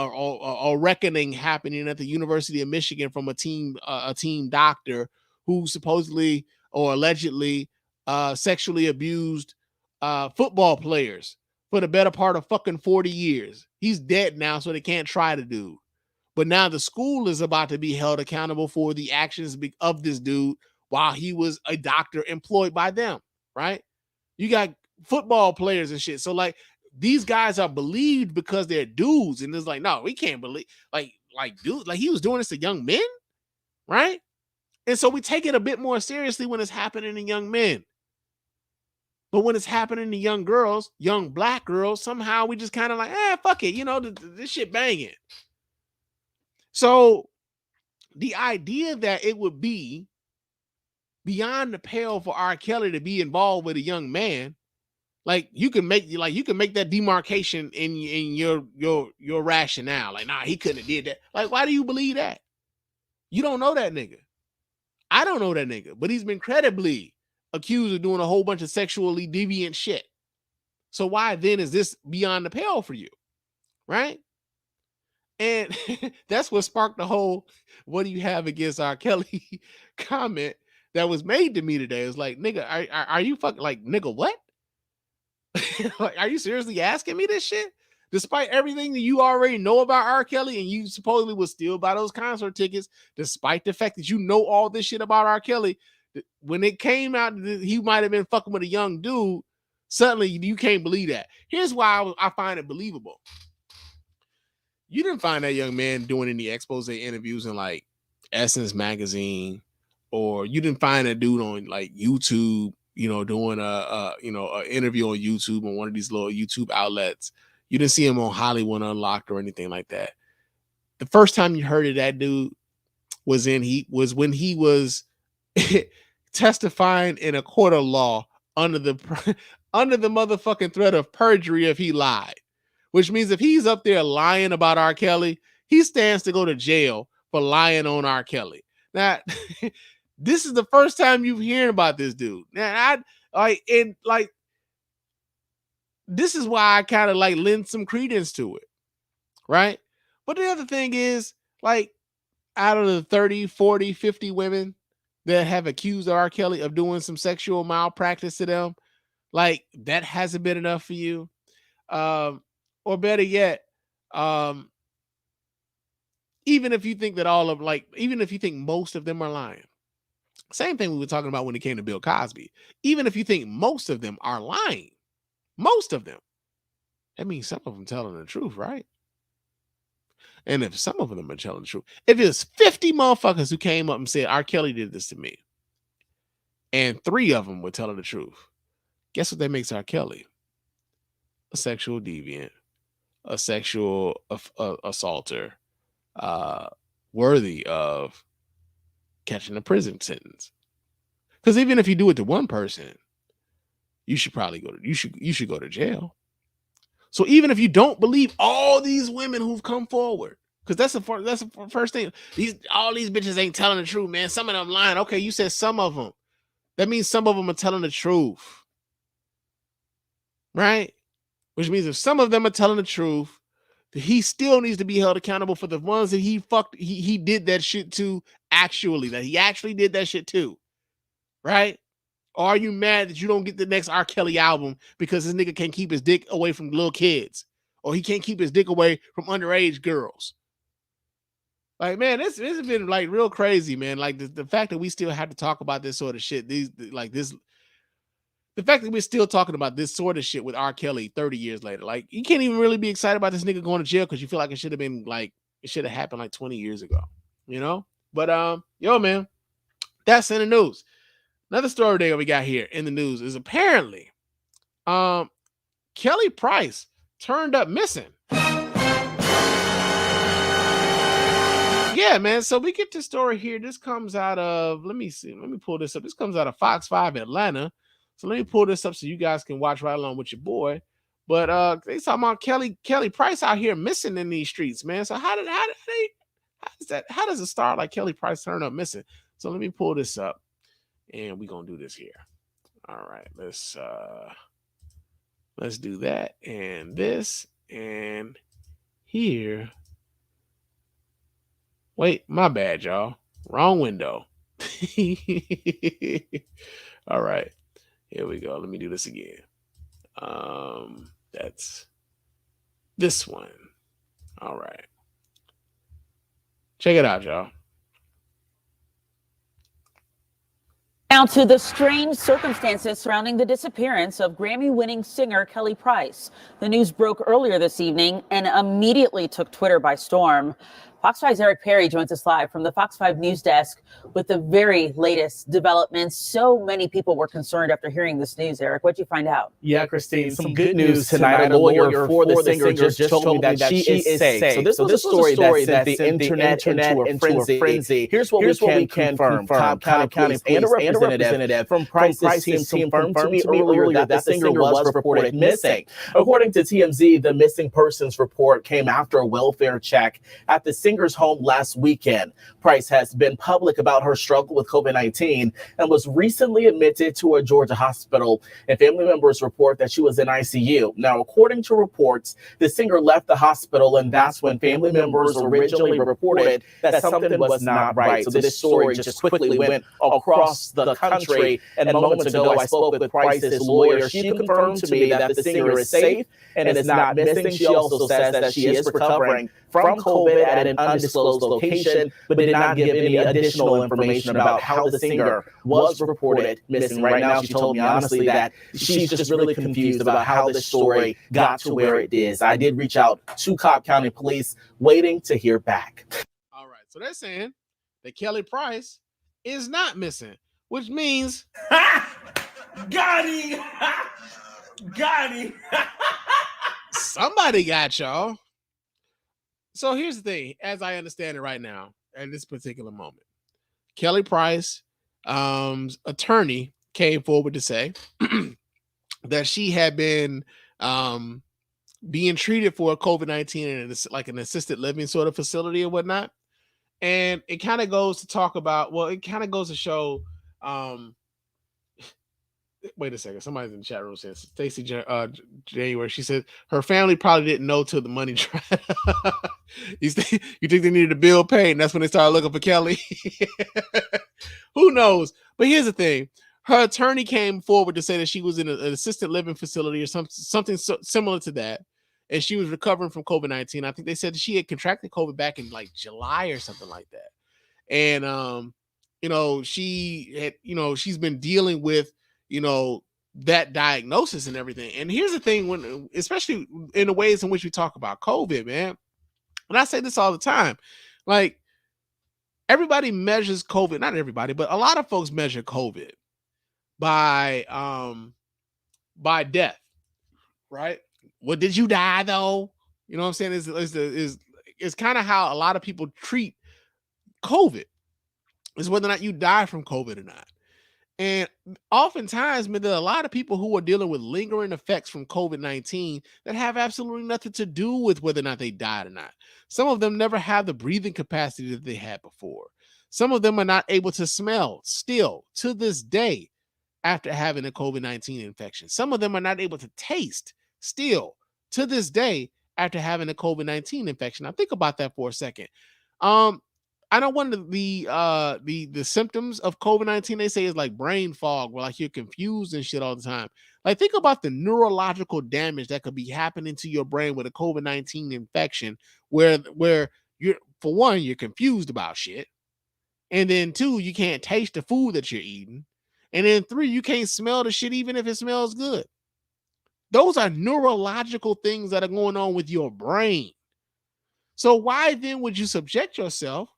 reckoning happening at the University of Michigan from a team doctor who supposedly or allegedly sexually abused football players for the better part of fucking 40 years. He's dead now, so they can't try the dude. But now the school is about to be held accountable for the actions of this dude while he was a doctor employed by them, right? You got football players and shit. So like these guys are believed because they're dudes, and it's like, no, we can't believe like dude, like he was doing this to young men, right? And so we take it a bit more seriously when it's happening in young men. But when it's happening to young girls, young black girls, somehow we just kind of like, fuck it. This shit banging. So the idea that it would be beyond the pale for R. Kelly to be involved with a young man, like you can make that demarcation in your rationale. Like, nah, he couldn't have did that. Like, why do you believe that? You don't know that nigga. I don't know that nigga, but he's been credibly accused of doing a whole bunch of sexually deviant shit. So why then is this beyond the pale for you? Right? And that's what sparked the whole, what do you have against R. Kelly comment that was made to me today. It's like, nigga, are you fucking like, nigga, what? Like, are you seriously asking me this shit? Despite everything that you already know about R. Kelly, and you supposedly would still buy those concert tickets, despite the fact that you know all this shit about R. Kelly, when it came out that he might have been fucking with a young dude, suddenly you can't believe that. Here's why I find it believable. You didn't find that young man doing any expose interviews in like Essence magazine, or you didn't find a dude on like YouTube, doing a interview on YouTube on one of these little YouTube outlets. You didn't see him on Hollywood Unlocked or anything like that. The first time you heard of that dude was when he was testifying in a court of law under the motherfucking threat of perjury if he lied. Which means if he's up there lying about R. Kelly, he stands to go to jail for lying on R. Kelly. Now, this is the first time you've heard about this dude. Now, this is why I kind of like lend some credence to it, right? But the other thing is, like, out of the 30, 40, 50 women that have accused R. Kelly of doing some sexual malpractice to them, like, that hasn't been enough for you. Or better yet, even if you think that even if you think most of them are lying, same thing we were talking about when it came to Bill Cosby. Even if you think most of them are lying, most of them, that means some of them telling the truth, right? And if some of them are telling the truth, if it's 50 motherfuckers who came up and said, R. Kelly did this to me, and 3 of them were telling the truth, guess what that makes R. Kelly? A sexual deviant, a sexual assaulter, worthy of catching a prison sentence. Because even if you do it to one person, you should probably you should go to jail. So even if you don't believe all these women who've come forward, because that's the first thing. All these bitches ain't telling the truth, man. Some of them lying. Okay, you said some of them. That means some of them are telling the truth, right? Which means if some of them are telling the truth, he still needs to be held accountable for the ones that he did that shit to actually, that he actually did that shit too, right? Or are you mad that you don't get the next R. Kelly album because this nigga can't keep his dick away from little kids, or he can't keep his dick away from underage girls? Like, man, this has been like real crazy, man. Like the fact that we still have to talk about this sort of shit, the fact that we're still talking about this sort of shit with R. Kelly 30 years later, like, you can't even really be excited about this nigga going to jail because you feel like it should have happened like 20 years ago, But yo, man, that's in the news. Another story that we got here in the news is apparently Kelly Price turned up missing. Yeah, man. So we get this story here. This comes out of, let me see. Let me pull this up. This comes out of Fox 5 Atlanta. So let me pull this up so you guys can watch right along with your boy. But they talking about Kelly Price out here missing in these streets, man. So how does a star like Kelly Price turn up missing? So let me pull this up. And we're gonna do this here. All right, let's do that and this and here. Wait, my bad, y'all. Wrong window. All right, here we go. Let me do this again. That's this one. All right. Check it out, y'all. Now to the strange circumstances surrounding the disappearance of Grammy-winning singer Kelly Price. The news broke earlier this evening and immediately took Twitter by storm. Fox 5's Eric Perry joins us live from the Fox 5 News Desk with the very latest developments. So many people were concerned after hearing this news. Eric, what'd you find out? Yeah, Christine, some good news tonight. A lawyer for the singer just told me that she is safe. So this was a story that sent the internet into a frenzy. Here's what we can confirm. Cobb County Police and a representative from Price's team confirmed to me earlier that the singer was reported missing. According to TMZ, the missing persons report came after a welfare check at the singer's home last weekend. Price has been public about her struggle with COVID-19 and was recently admitted to a Georgia hospital. And family members report that she was in ICU. Now, according to reports, the singer left the hospital, and that's when family members originally reported that something was not right. So this story just quickly went across the country. And moments ago, I spoke with Price's lawyer. She confirmed to me that the singer is safe and is not missing. She also says that she is recovering from COVID at an undisclosed location, but did not give any additional information about how the singer was reported missing. Right now, she told me honestly that she's just really confused about how this story got to where it is. I did reach out to Cobb County Police, waiting to hear back. All right, so they're saying that Kelly Price is not missing, which means Got him! Got him! somebody got y'all. So here's the thing, as I understand it right now, at this particular moment, Kelly Price's attorney came forward to say that she had been being treated for COVID-19 in like an assisted living sort of facility or whatnot. And it kind of goes to talk about, well, it kind of goes to show, wait a second, somebody's in the chat room says, Stacey January, she said her family probably didn't know till the money dried. You think they needed a bill paid, and that's when they started looking for Kelly? Who knows? But here's the thing. Her attorney came forward to say that she was in an assisted living facility or something similar to that, and she was recovering from COVID-19. I think they said she had contracted COVID back in like July or something like that. And, she had, she's been dealing with, that diagnosis and everything. And here's the thing, especially in the ways in which we talk about COVID, man, and I say this all the time, like everybody measures COVID, not everybody, but a lot of folks measure COVID by death, right? Well, did you die though? You know what I'm saying? Is kind of how a lot of people treat COVID, is whether or not you die from COVID or not. And oftentimes, man, there are a lot of people who are dealing with lingering effects from COVID-19 that have absolutely nothing to do with whether or not they died or not. Some of them never have the breathing capacity that they had before. Some of them are not able to smell still to this day after having a COVID-19 infection. Some of them are not able to taste still to this day after having a COVID-19 infection. Now think about that for a second. I know one of the symptoms of COVID-19, they say, is like brain fog, where like you're confused and shit all the time. Like think about the neurological damage that could be happening to your brain with a COVID-19 infection, where you're, for one, you're confused about shit. And then two, you can't taste the food that you're eating. And then three, you can't smell the shit even if it smells good. Those are neurological things that are going on with your brain. So why then would you subject yourself,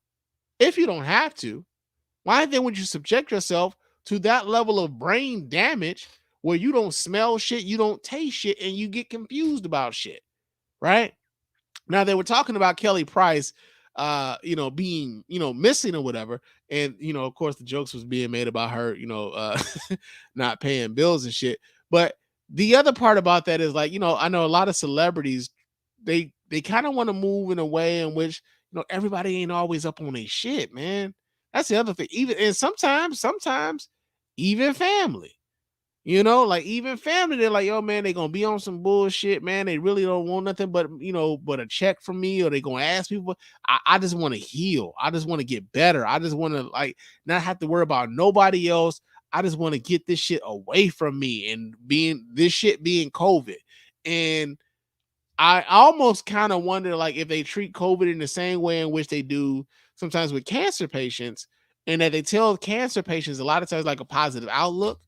if you don't have to, why then would you subject yourself to that level of brain damage where you don't smell shit, you don't taste shit, and you get confused about shit, right? Now, they were talking about Kelly Price, being, missing or whatever. And, of course, the jokes was being made about her, not paying bills and shit. But the other part about that is like, I know a lot of celebrities, they kind of want to move in a way in which, everybody ain't always up on their shit, man. That's the other thing. And sometimes even family, like even family, they're like, yo, man, they gonna be on some bullshit, man. They really don't want nothing but a check from me, or they gonna ask people. I just want to heal. I just want to get better. I just want to like not have to worry about nobody else. I just want to get this shit away from me, and being COVID. And I almost kind of wonder, like, if they treat COVID in the same way in which they do sometimes with cancer patients, and that they tell cancer patients a lot of times like a positive outlook,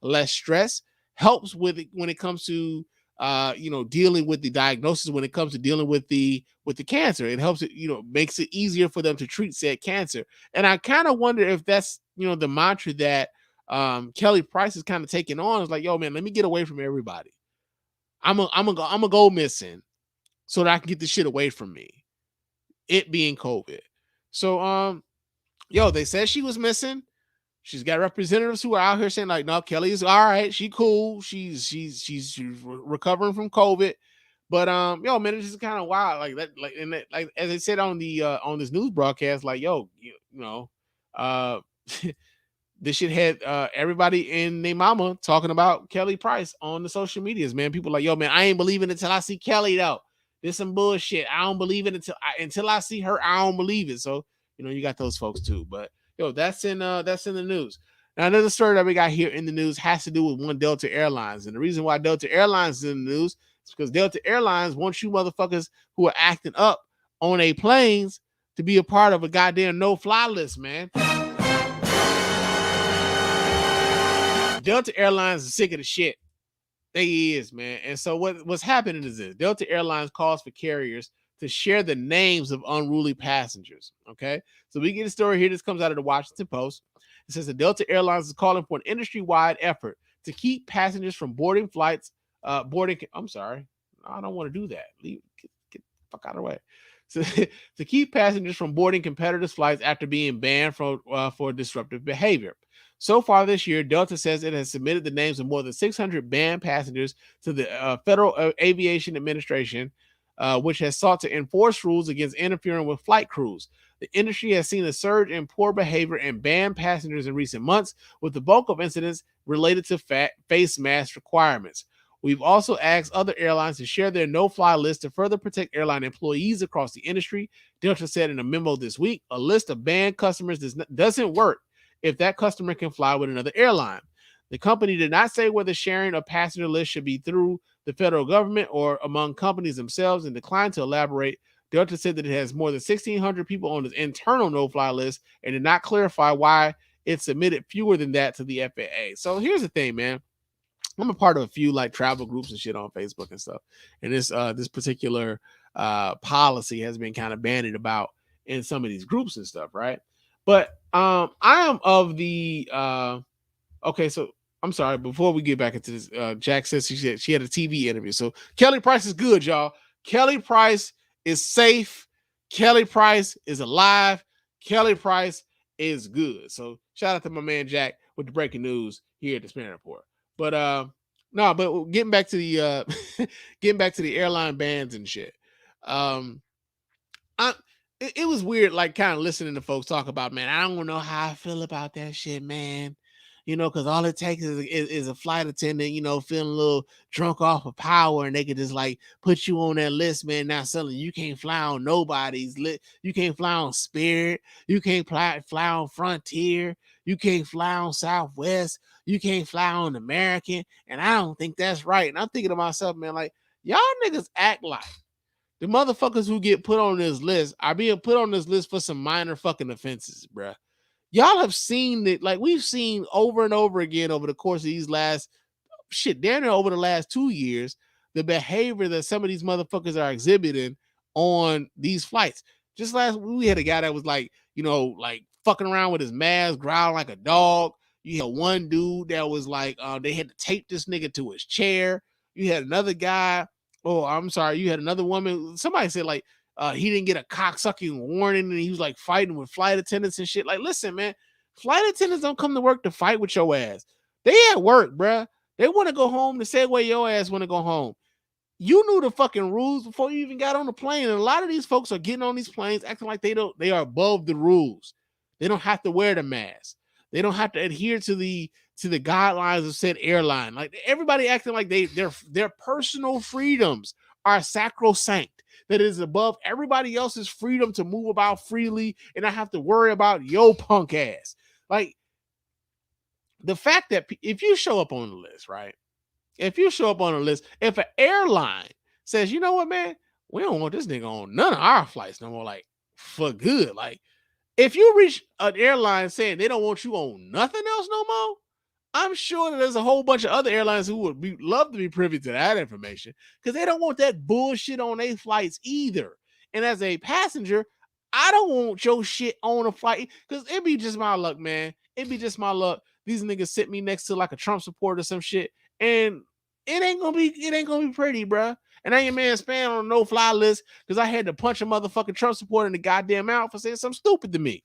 less stress, helps with it when it comes to dealing with the diagnosis when it comes to dealing with the cancer. It helps it, makes it easier for them to treat said cancer. And I kind of wonder if that's, the mantra that Kelly Price is kind of taking on. Is like, yo, man, let me get away from everybody. I'm gonna go missing so that I can get this shit away from me. It being COVID. So, they said she was missing. She's got representatives who are out here saying like, no, Kelly is all right. She cool. She's recovering from COVID. But man, it's just kind of wild like that. Like as I said on the on this news broadcast, like, this shit had everybody and their mama talking about Kelly Price on the social medias, man. People like, yo, man, I ain't believing it until I see Kelly though. This some bullshit. I don't believe it until I see her. I don't believe it. So, you got those folks too. But that's in the news. Now, another story that we got here in the news has to do with one Delta Airlines. And the reason why Delta Airlines is in the news is because Delta Airlines wants you motherfuckers who are acting up on a planes to be a part of a goddamn no-fly list, man. Delta Airlines is sick of the shit. They is, man. And so what's happening is this. Delta Airlines calls for carriers to share the names of unruly passengers. Okay. So we get a story here. This comes out of the Washington Post. It says that Delta Airlines is calling for an industry-wide effort to keep passengers from boarding flights. I'm sorry. I don't want to do that. Get the fuck out of the way. So, to keep passengers from boarding competitors' flights after being banned for disruptive behavior. So far this year, Delta says it has submitted the names of more than 600 banned passengers to the Federal Aviation Administration, which has sought to enforce rules against interfering with flight crews. The industry has seen a surge in poor behavior and banned passengers in recent months, with the bulk of incidents related to face mask requirements. We've also asked other airlines to share their no-fly list to further protect airline employees across the industry. Delta said in a memo this week, a list of banned customers doesn't work if that customer can fly with another airline. The company did not say whether sharing a passenger list should be through the federal government or among companies themselves and declined to elaborate. Delta said that it has more than 1,600 people on its internal no-fly list and did not clarify why it submitted fewer than that to the FAA. So here's the thing, man. I'm a part of a few like travel groups and shit on Facebook and stuff. And this particular policy has been kind of bandied about in some of these groups and stuff, right? But I am of the okay, so I'm sorry, before we get back into this, Jack says she had a TV interview. So Kelly Price is good, y'all. Kelly Price is safe. Kelly Price is alive. Kelly Price is good. So shout out to my man Jack with the breaking news here at the Spann Report. But but getting back to the airline bans and shit. It was weird, like kind of listening to folks talk about, man, I don't know how I feel about that shit, man. Because all it takes is a flight attendant, feeling a little drunk off of power, and they could just like put you on that list, man. Now suddenly you can't fly on nobody's list. You can't fly on Spirit. You can't fly on Frontier. You can't fly on Southwest. You can't fly on American. And I don't think that's right. And I'm thinking to myself, man, like, y'all niggas act like the motherfuckers who get put on this list are being put on this list for some minor fucking offenses, bruh. Y'all have seen it, like we've seen over and over again over the course of these last damn near over the last 2 years, the behavior that some of these motherfuckers are exhibiting on these flights. Just last week, we had a guy that was like, like fucking around with his mask, growling like a dog. You had one dude that was like, they had to tape this nigga to his chair. You had another guy. Oh, I'm sorry. You had another woman. Somebody said like, he didn't get a cocksucking warning and he was like fighting with flight attendants and shit. Like, listen, man, flight attendants don't come to work to fight with your ass. They at work, bruh. They want to go home the same way your ass want to go home. You knew the fucking rules before you even got on the plane. And a lot of these folks are getting on these planes acting like they are above the rules. They don't have to wear the mask. They don't have to adhere to the guidelines of said airline. Like everybody acting like their personal freedoms are sacrosanct. That is above everybody else's freedom to move about freely and not have to worry about your punk ass. Like the fact that if you show up on the list, right? If you show up on a list, if an airline says, you know what, man, we don't want this nigga on none of our flights no more, like for good. Like if you reach an airline saying they don't want you on nothing else no more, I'm sure that there's a whole bunch of other airlines who would love to be privy to that information because they don't want that bullshit on their flights either. And as a passenger, I don't want your shit on a flight because it'd be just my luck, man. It'd be just my luck. These niggas sit me next to like a Trump supporter or some shit, and it ain't gonna be pretty, bruh. And I ain't man Spann on a no-fly list because I had to punch a motherfucking Trump supporter in the goddamn mouth for saying something stupid to me.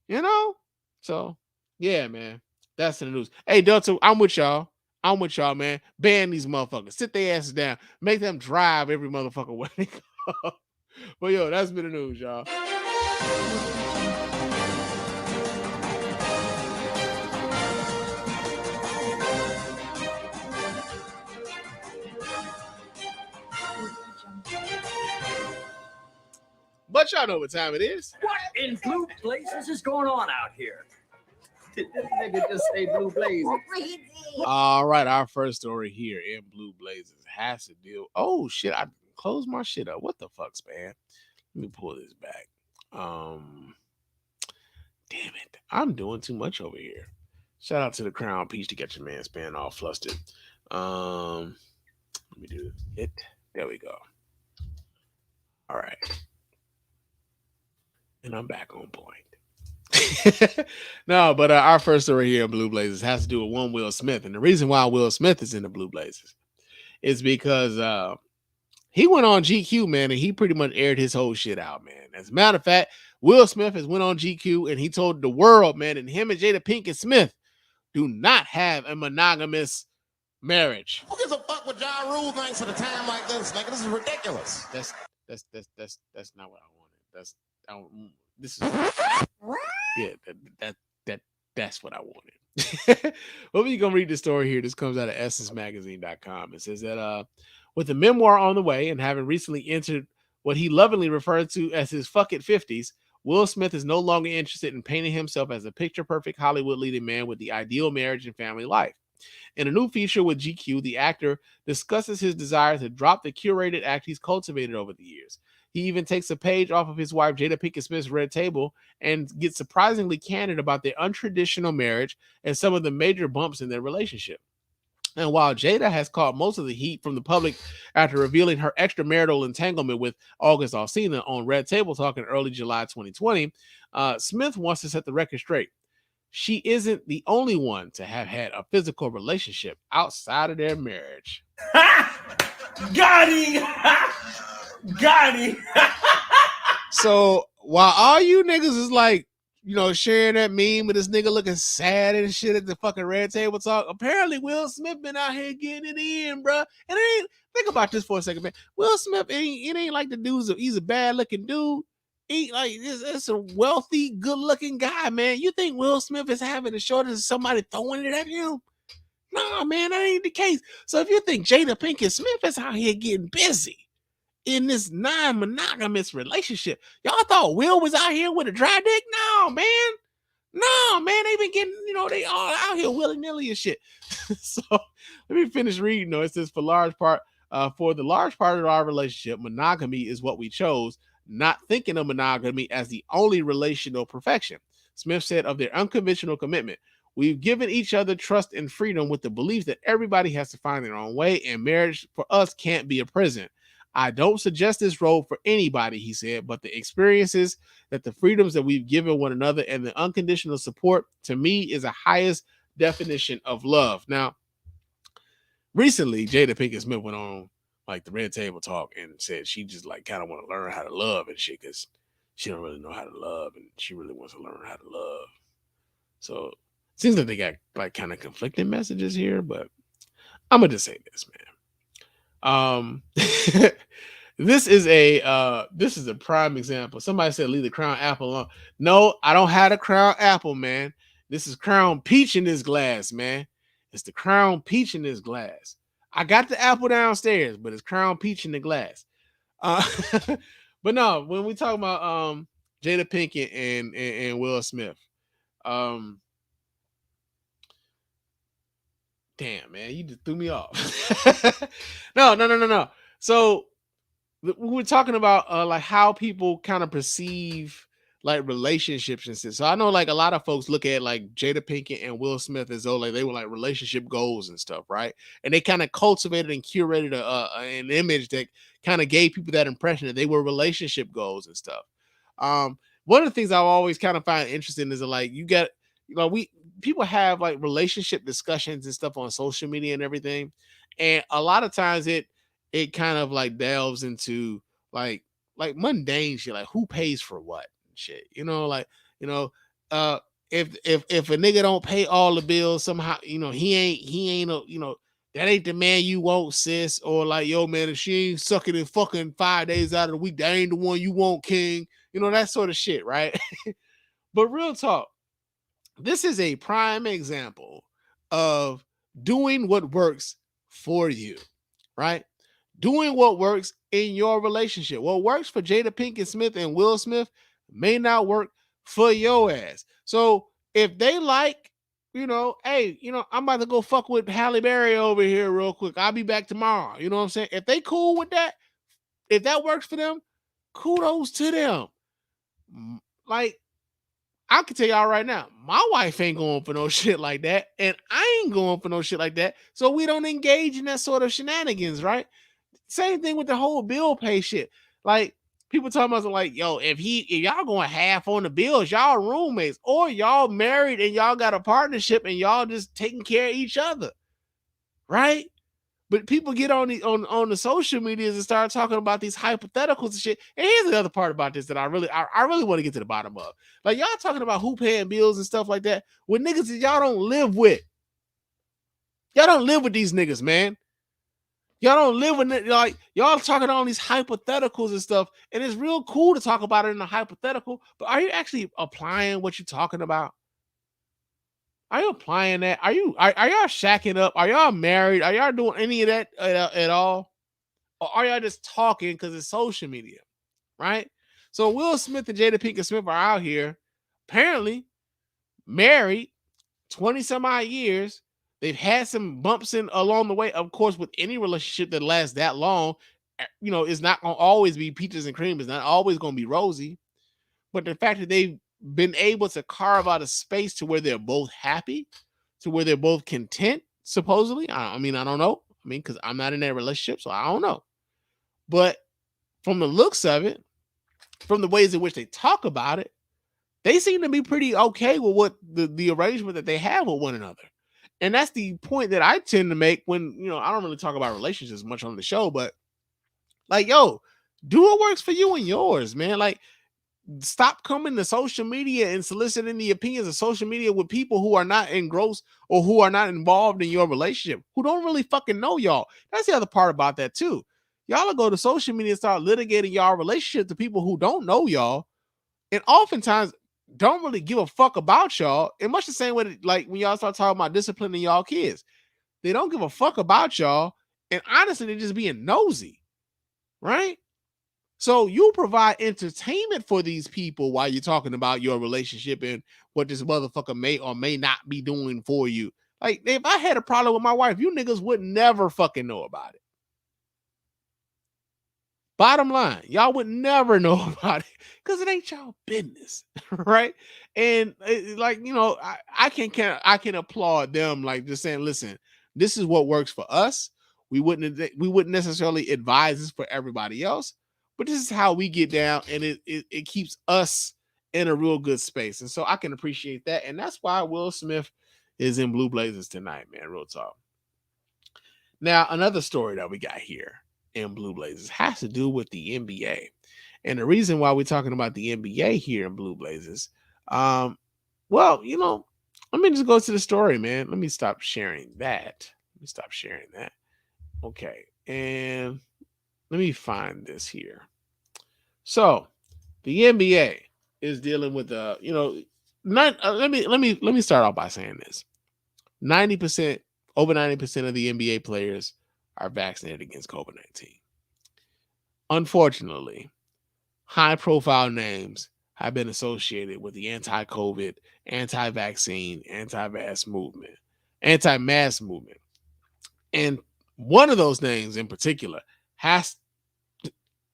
You know? So, yeah, man. That's in the news. Hey, Delta, I'm with y'all. Man. Ban these motherfuckers. Sit their asses down. Make them drive every motherfucker way they go. But, yo, that's been the news, y'all. But y'all know what time it is. What in blue blazes is going on out here? Did this nigga just say blue blazes? All right, our first story here in Blue Blazes has to deal. Oh shit, I closed my shit up. What the fuck, Spann? Let me pull this back. Damn it, I'm doing too much over here. Shout out to the Crown Peach to get your man Spann all flustered. Let me do it. There we go. All right. And I'm back on point. No, but our first story here in Blue Blazes has to do with one Will Smith. And the reason why Will Smith is in the Blue Blazes is because he went on GQ, man, and he pretty much aired his whole shit out, man. As a matter of fact, Will Smith has went on GQ and he told the world, man, and him and Jada Pinkett Smith do not have a monogamous marriage. Who gives a fuck what Ja Rule thinks at a time like this? Nigga, this is ridiculous. That's not what I wanted. That's what I wanted. Well, we're gonna read the story here. This comes out of EssenceMagazine.com. It says that with a memoir on the way and having recently entered what he lovingly referred to as his fuck it 50s, Will Smith is no longer interested in painting himself as a picture-perfect Hollywood leading man with the ideal marriage and family life. In a new feature with GQ, the actor discusses his desire to drop the curated act he's cultivated over the years. He even takes a page off of his wife, Jada Pinkett Smith's Red Table, and gets surprisingly candid about their untraditional marriage and some of the major bumps in their relationship. And while Jada has caught most of the heat from the public after revealing her extramarital entanglement with August Alsina on Red Table Talk in early July 2020, Smith wants to set the record straight. She isn't the only one to have had a physical relationship outside of their marriage. Got him! Got him! So while all you niggas is like, you know, sharing that meme with this nigga looking sad and shit at the fucking Red Table Talk, apparently Will Smith been out here getting it in, bro. And it ain't, think about this for a second, man. Will Smith ain't like the dude's he's a bad looking dude. It's a wealthy, good looking guy, man. You think Will Smith is having a shortage of somebody throwing it at him? Nah, man, that ain't the case. So if you think Jada Pinkett Smith is out here getting busy in this non-monogamous relationship, y'all thought Will was out here with a dry dick? No, man, they been getting, you know, they all out here willy-nilly and shit. So let me finish reading. No, it says for the large part of our relationship, monogamy is what we chose, not thinking of monogamy as the only relational perfection. Smith said of their unconventional commitment, we've given each other trust and freedom with the belief that everybody has to find their own way, and marriage for us can't be a prison. I don't suggest this role for anybody, he said, but the experiences, that the freedoms that we've given one another and the unconditional support, to me, is the highest definition of love. Now, recently, Jada Pinkett Smith went on like the Red Table Talk and said she just like kind of want to learn how to love and shit because she don't really know how to love and she really wants to learn how to love. So it seems like they got like kind of conflicting messages here, but I'm gonna just say this, man. This is a prime example. Somebody said leave the crown apple alone. No, I don't have a crown apple, man. This is crown peach in this glass, man. It's the crown peach in this glass. I got the apple downstairs, but it's crown peach in the glass. But no, when we talk about Jada Pinkett and Will Smith, damn, man, you just threw me off. No. So we were talking about like how people kind of perceive like relationships and stuff. So I know like a lot of folks look at like Jada Pinkett and Will Smith as though like they were like relationship goals and stuff, right? And they kind of cultivated and curated an image that kind of gave people that impression that they were relationship goals and stuff. One of the things I always kind of find interesting is that, like, people have like relationship discussions and stuff on social media and everything, and a lot of times it kind of like delves into like mundane shit, like who pays for what and shit, if a nigga don't pay all the bills somehow, he ain't that ain't the man you want, sis. Or like, yo man, if she ain't sucking it fucking 5 days out of the week, that ain't the one you want, king. That sort of shit, right? But real talk, this is a prime example of doing what works for you, right? Doing what works in your relationship. What works for Jada Pinkett Smith and Will Smith may not work for your ass. So if they like, hey, I'm about to go fuck with Halle Berry over here real quick. I'll be back tomorrow. You know what I'm saying? If they cool with that, if that works for them, kudos to them. Like, I can tell y'all right now, my wife ain't going for no shit like that, and I ain't going for no shit like that. So we don't engage in that sort of shenanigans, right? Same thing with the whole bill pay shit. Like, people talking about like, yo, if y'all going half on the bills, y'all roommates, or y'all married and y'all got a partnership and y'all just taking care of each other, right? But people get on the social medias and start talking about these hypotheticals and shit. And here's the other part about this that I really want to get to the bottom of. Like, y'all talking about who paying bills and stuff like that with niggas that y'all don't live with. Y'all don't live with these niggas, man. Y'all don't live with it. Like, y'all talking all these hypotheticals and stuff, and it's real cool to talk about it in a hypothetical. But are you actually applying what you're talking about? Are you applying that? Are y'all shacking up? Are y'all married? Are y'all doing any of that at all? Or are y'all just talking because it's social media, right? So Will Smith and Jada Pinkett Smith are out here, apparently married 20 some odd years. They've had some bumps in along the way. Of course, with any relationship that lasts that long, it's not going to always be peaches and cream. It's not always going to be rosy. But the fact that they've been able to carve out a space to where they're both happy, to where they're both content, supposedly. I don't know. Because I'm not in that relationship, so I don't know. But from the looks of it, from the ways in which they talk about it, they seem to be pretty okay with what the arrangement that they have with one another. And that's the point that I tend to make when, I don't really talk about relationships much on the show, but like, yo, do what works for you and yours, man. Like, stop coming to social media and soliciting the opinions of social media with people who are not engrossed or who are not involved in your relationship, who don't really fucking know y'all. That's the other part about that too. Y'all will go to social media and start litigating y'all relationship to people who don't know y'all, and oftentimes don't really give a fuck about y'all. In much the same way that, like, when y'all start talking about disciplining y'all kids, they don't give a fuck about y'all, and honestly, they're just being nosy, right? So you provide entertainment for these people while you're talking about your relationship and what this motherfucker may or may not be doing for you. Like, if I had a problem with my wife, you niggas would never fucking know about it. Bottom line, y'all would never know about it because it ain't y'all business, right? And I can applaud them, like, just saying, listen, this is what works for us. We wouldn't necessarily advise this for everybody else, but this is how we get down, and it keeps us in a real good space. And so I can appreciate that. And that's why Will Smith is in Blue Blazers tonight, man. Real talk. Now, another story that we got here in Blue Blazers has to do with the NBA. And the reason why we're talking about the NBA here in Blue Blazers, let me just go to the story, man. Let me stop sharing that. Okay. And let me find this here. So the NBA is dealing with let me start off by saying this. 90%, over 90% of the NBA players are vaccinated against COVID-19. Unfortunately, high-profile names have been associated with the anti-COVID, anti-vaccine, anti-mask movement. And one of those names in particular has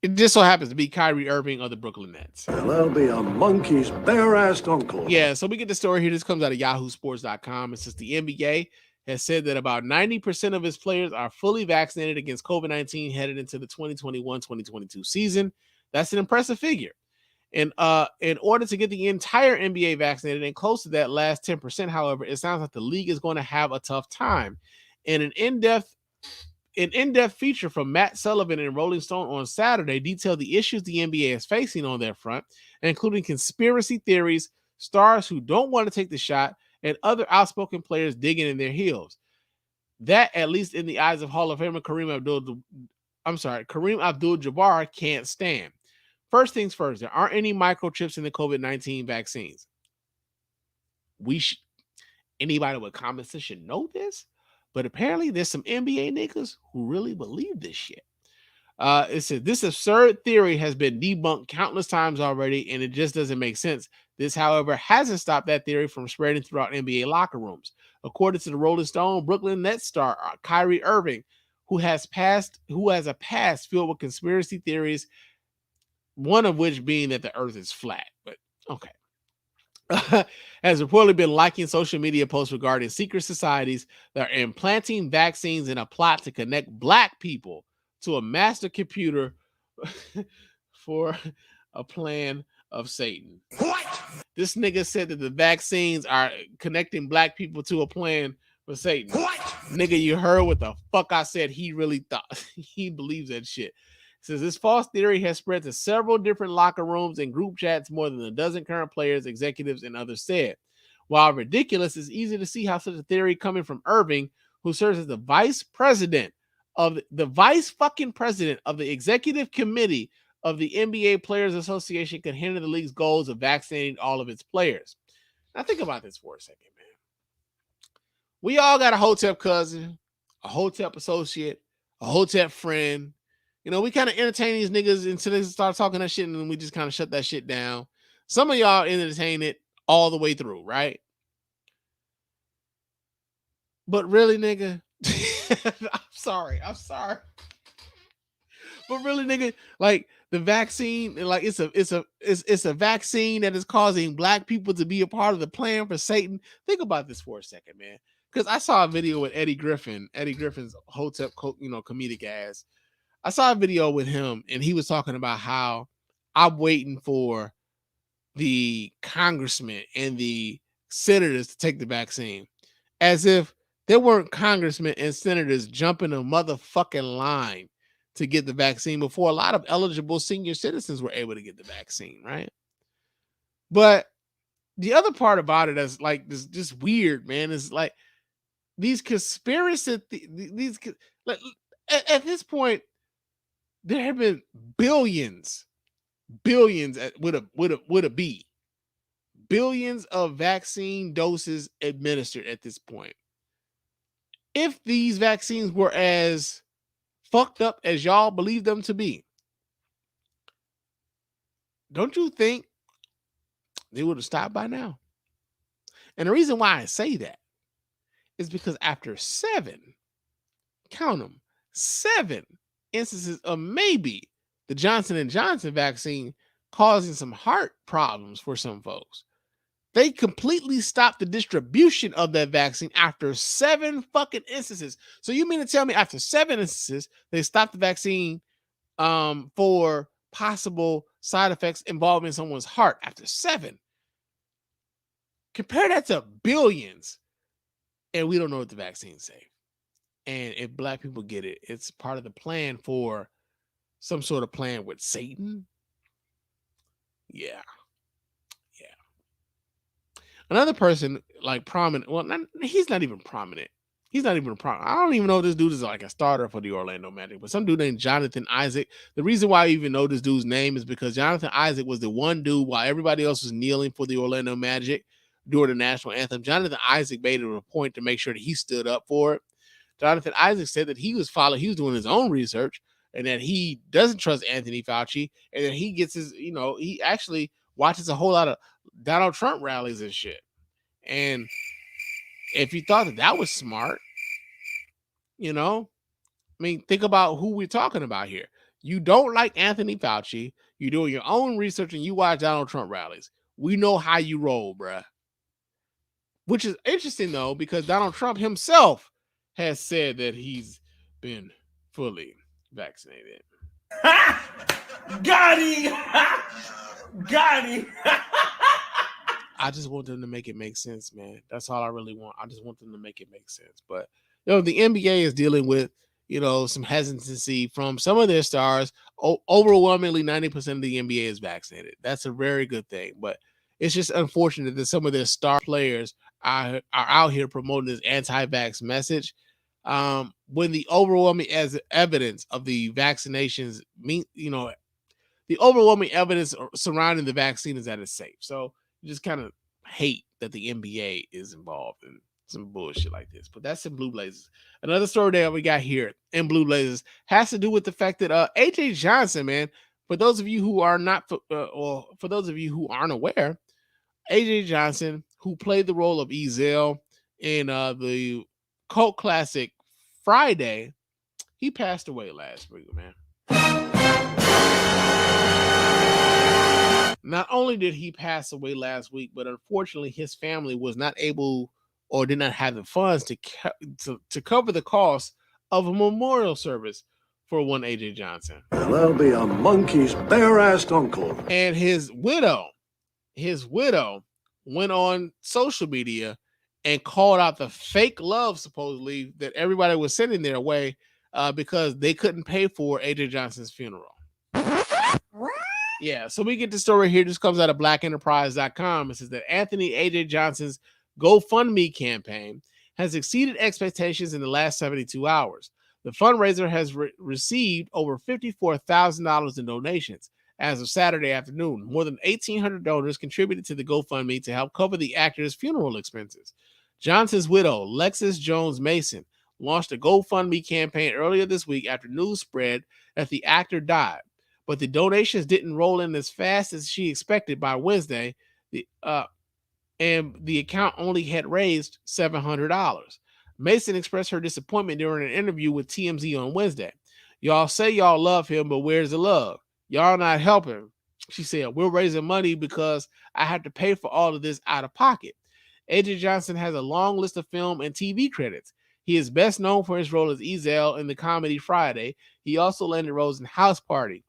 It just so happens to be Kyrie Irving of the Brooklyn Nets. And that'll be a monkey's bare-assed uncle. Yeah, so we get the story here. This comes out of yahoosports.com. It says the NBA has said that about 90% of its players are fully vaccinated against COVID-19 headed into the 2021-2022 season. That's an impressive figure. And in order to get the entire NBA vaccinated and close to that last 10%, however, it sounds like the league is going to have a tough time. And an in-depth feature from Matt Sullivan in Rolling Stone on Saturday detailed the issues the NBA is facing on their front, including conspiracy theories, stars who don't want to take the shot, and other outspoken players digging in their heels. That, at least in the eyes of Hall of Famer Kareem Abdul-Jabbar, can't stand. First things first, there aren't any microchips in the COVID-19 vaccines. Anybody with common sense should know this, but apparently there's some NBA niggas who really believe this shit. It says this absurd theory has been debunked countless times already, and it just doesn't make sense. This, however, hasn't stopped that theory from spreading throughout NBA locker rooms. According to the Rolling Stone, Brooklyn Nets star Kyrie Irving, who has a past filled with conspiracy theories, one of which being that the earth is flat. But okay. Has reportedly been liking social media posts regarding secret societies that are implanting vaccines in a plot to connect Black people to a master computer for a plan of Satan. What? This nigga said that the vaccines are connecting Black people to a plan for Satan. What? Nigga, you heard what the fuck I said. He really thought he believes that shit. Says this false theory has spread to several different locker rooms and group chats, more than a dozen current players, executives, and others said. While ridiculous, it's easy to see how such a theory coming from Irving, who serves as the vice president of the executive committee of the NBA Players Association, could hinder the league's goals of vaccinating all of its players. Now think about this for a second, man. We all got a Hotep cousin, a Hotep associate, a Hotep friend. You know, we kind of entertain these niggas until they start talking that shit, and then we just kind of shut that shit down. Some of y'all entertain it all the way through, right? But really, nigga, I'm sorry. But really, nigga, like the vaccine, like it's a vaccine that is causing Black people to be a part of the plan for Satan. Think about this for a second, man. Because I saw a video with Eddie Griffin's Hotep, comedic ass. I saw a video with him, and he was talking about how I'm waiting for the congressmen and the senators to take the vaccine, as if there weren't congressmen and senators jumping a motherfucking line to get the vaccine before a lot of eligible senior citizens were able to get the vaccine, right? But the other part about it is like this, just weird, man. Is like these conspiracy, at this point, there have been billions with a B, billions of vaccine doses administered at this point. If these vaccines were as fucked up as y'all believe them to be, don't you think they would have stopped by now? And the reason why I say that is because after 7 instances of maybe the Johnson & Johnson vaccine causing some heart problems for some folks, they completely stopped the distribution of that vaccine after 7 fucking instances. So you mean to tell me after 7 instances, they stopped the vaccine for possible side effects involving someone's heart after 7? Compare that to billions, and we don't know what the vaccines say. And if Black people get it, it's part of the plan for some sort of plan with Satan. Yeah. Another person like prominent. Well, he's not even prominent. I don't even know if this dude is like a starter for the Orlando Magic, but some dude named Jonathan Isaac. The reason why I even know this dude's name is because Jonathan Isaac was the one dude while everybody else was kneeling for the Orlando Magic during the national anthem. Jonathan Isaac made it a point to make sure that he stood up for it. Jonathan Isaac said that he was doing his own research, and that he doesn't trust Anthony Fauci, and that he gets he actually watches a whole lot of Donald Trump rallies and shit. And if you thought that was smart, think about who we're talking about here. You don't like Anthony Fauci. You're doing your own research and you watch Donald Trump rallies. We know how you roll, bruh. Which is interesting, though, because Donald Trump himself has said that he's been fully vaccinated. Got him! Got him! I just want them to make it make sense, man. That's all I really want. I just want them to make it make sense. But, the NBA is dealing with, some hesitancy from some of their stars. Overwhelmingly, 90% of the NBA is vaccinated. That's a very good thing. But it's just unfortunate that some of their star players are out here promoting this anti-vax message. When the overwhelming evidence of the vaccinations the overwhelming evidence surrounding the vaccine is that it's safe. So you just kind of hate that the NBA is involved in some bullshit like this. But that's in Blue Blazers. Another story that we got here in Blue Blazers has to do with the fact that AJ Johnson, man, for those of you who are not, or for those of you who aren't aware, AJ Johnson, who played the role of Ezel in the cult classic Friday, he passed away last week, man. Not only did he pass away last week, but unfortunately his family was not able or did not have the funds to cover the cost of a memorial service for one AJ Johnson. There'll be a monkey's bare-assed uncle. And his widow went on social media and called out the fake love, supposedly, that everybody was sending their way because they couldn't pay for AJ Johnson's funeral. Yeah, so we get the story here. This comes out of blackenterprise.com. It says that Anthony AJ Johnson's GoFundMe campaign has exceeded expectations in the last 72 hours. The fundraiser has received over $54,000 in donations. As of Saturday afternoon, more than 1,800 donors contributed to the GoFundMe to help cover the actor's funeral expenses. Johnson's widow, Lexis Jones Mason, launched a GoFundMe campaign earlier this week after news spread that the actor died. But the donations didn't roll in as fast as she expected by Wednesday, and the account only had raised $700. Mason expressed her disappointment during an interview with TMZ on Wednesday. Y'all say y'all love him, but where's the love? Y'all not helping. She said, we're raising money because I have to pay for all of this out of pocket. AJ Johnson has a long list of film and TV credits. He is best known for his role as Ezel in the comedy Friday. He also landed roles in House Party,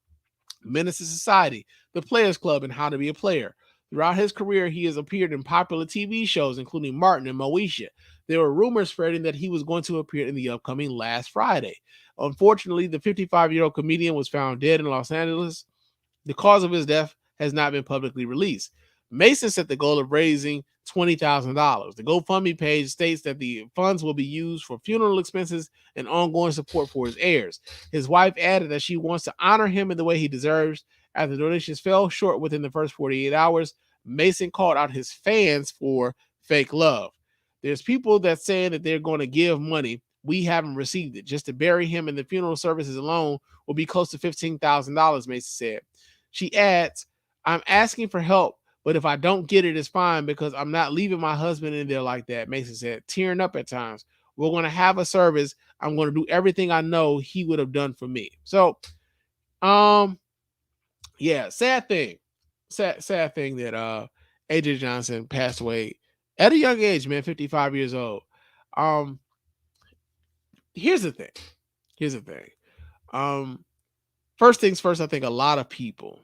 Menace to Society, The Players Club, and How to Be a Player. Throughout his career, he has appeared in popular TV shows, including Martin and Moesha. There were rumors spreading that he was going to appear in the upcoming Last Friday. Unfortunately, the 55-year-old comedian was found dead in Los Angeles. The cause of his death has not been publicly released. Mason set the goal of raising $20,000. The GoFundMe page states that the funds will be used for funeral expenses and ongoing support for his heirs. His wife added that she wants to honor him in the way he deserves. As the donations fell short within the first 48 hours, Mason called out his fans for fake love. There's people that saying that they're going to give money. We haven't received it. Just to bury him in the funeral services alone will be close to $15,000, Mason said. She adds, I'm asking for help, but if I don't get it, it's fine because I'm not leaving my husband in there like that, Mason said, tearing up at times. We're going to have a service. I'm going to do everything I know he would have done for me. So, yeah, sad thing that AJ Johnson passed away at a young age, man, 55 years old. Here's the thing. First things first, I think a lot of people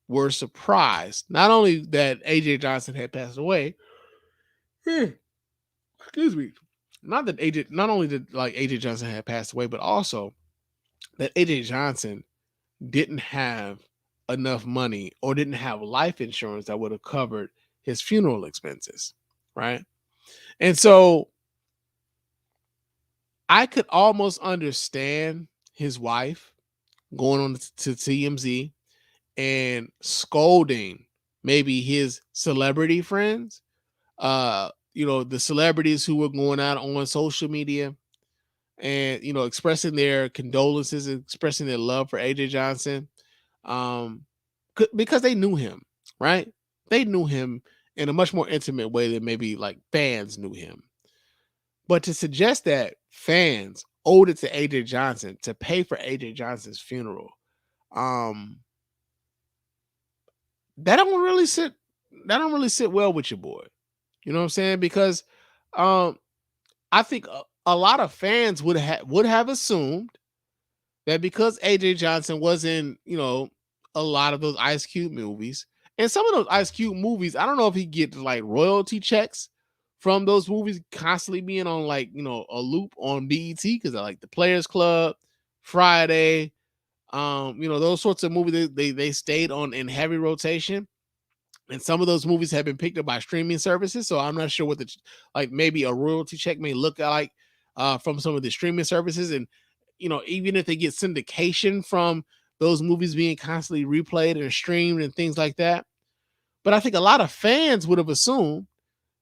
were surprised, not only that AJ Johnson had passed away, excuse me, not only did like AJ Johnson had passed away, but also that AJ Johnson didn't have enough money or didn't have life insurance that would have covered his funeral expenses, right? And so I could almost understand his wife going on to TMZ and scolding maybe his celebrity friends, the celebrities who were going out on social media and, expressing their condolences, expressing their love for AJ Johnson, because they knew him, right? They knew him in a much more intimate way than maybe like fans knew him. But to suggest that fans owed it to AJ Johnson to pay for AJ Johnson's funeral. That don't really sit well with your boy. You know what I'm saying? Because I think a lot of fans would have assumed that because AJ Johnson was in, a lot of those Ice Cube movies, and some of those Ice Cube movies, I don't know if he gets like royalty checks from those movies constantly being on like, a loop on BET, because I like the Players Club, Friday, those sorts of movies they stayed on in heavy rotation. And some of those movies have been picked up by streaming services. So I'm not sure what maybe a royalty check may look like from some of the streaming services. And, even if they get syndication from those movies being constantly replayed and streamed and things like that. But I think a lot of fans would have assumed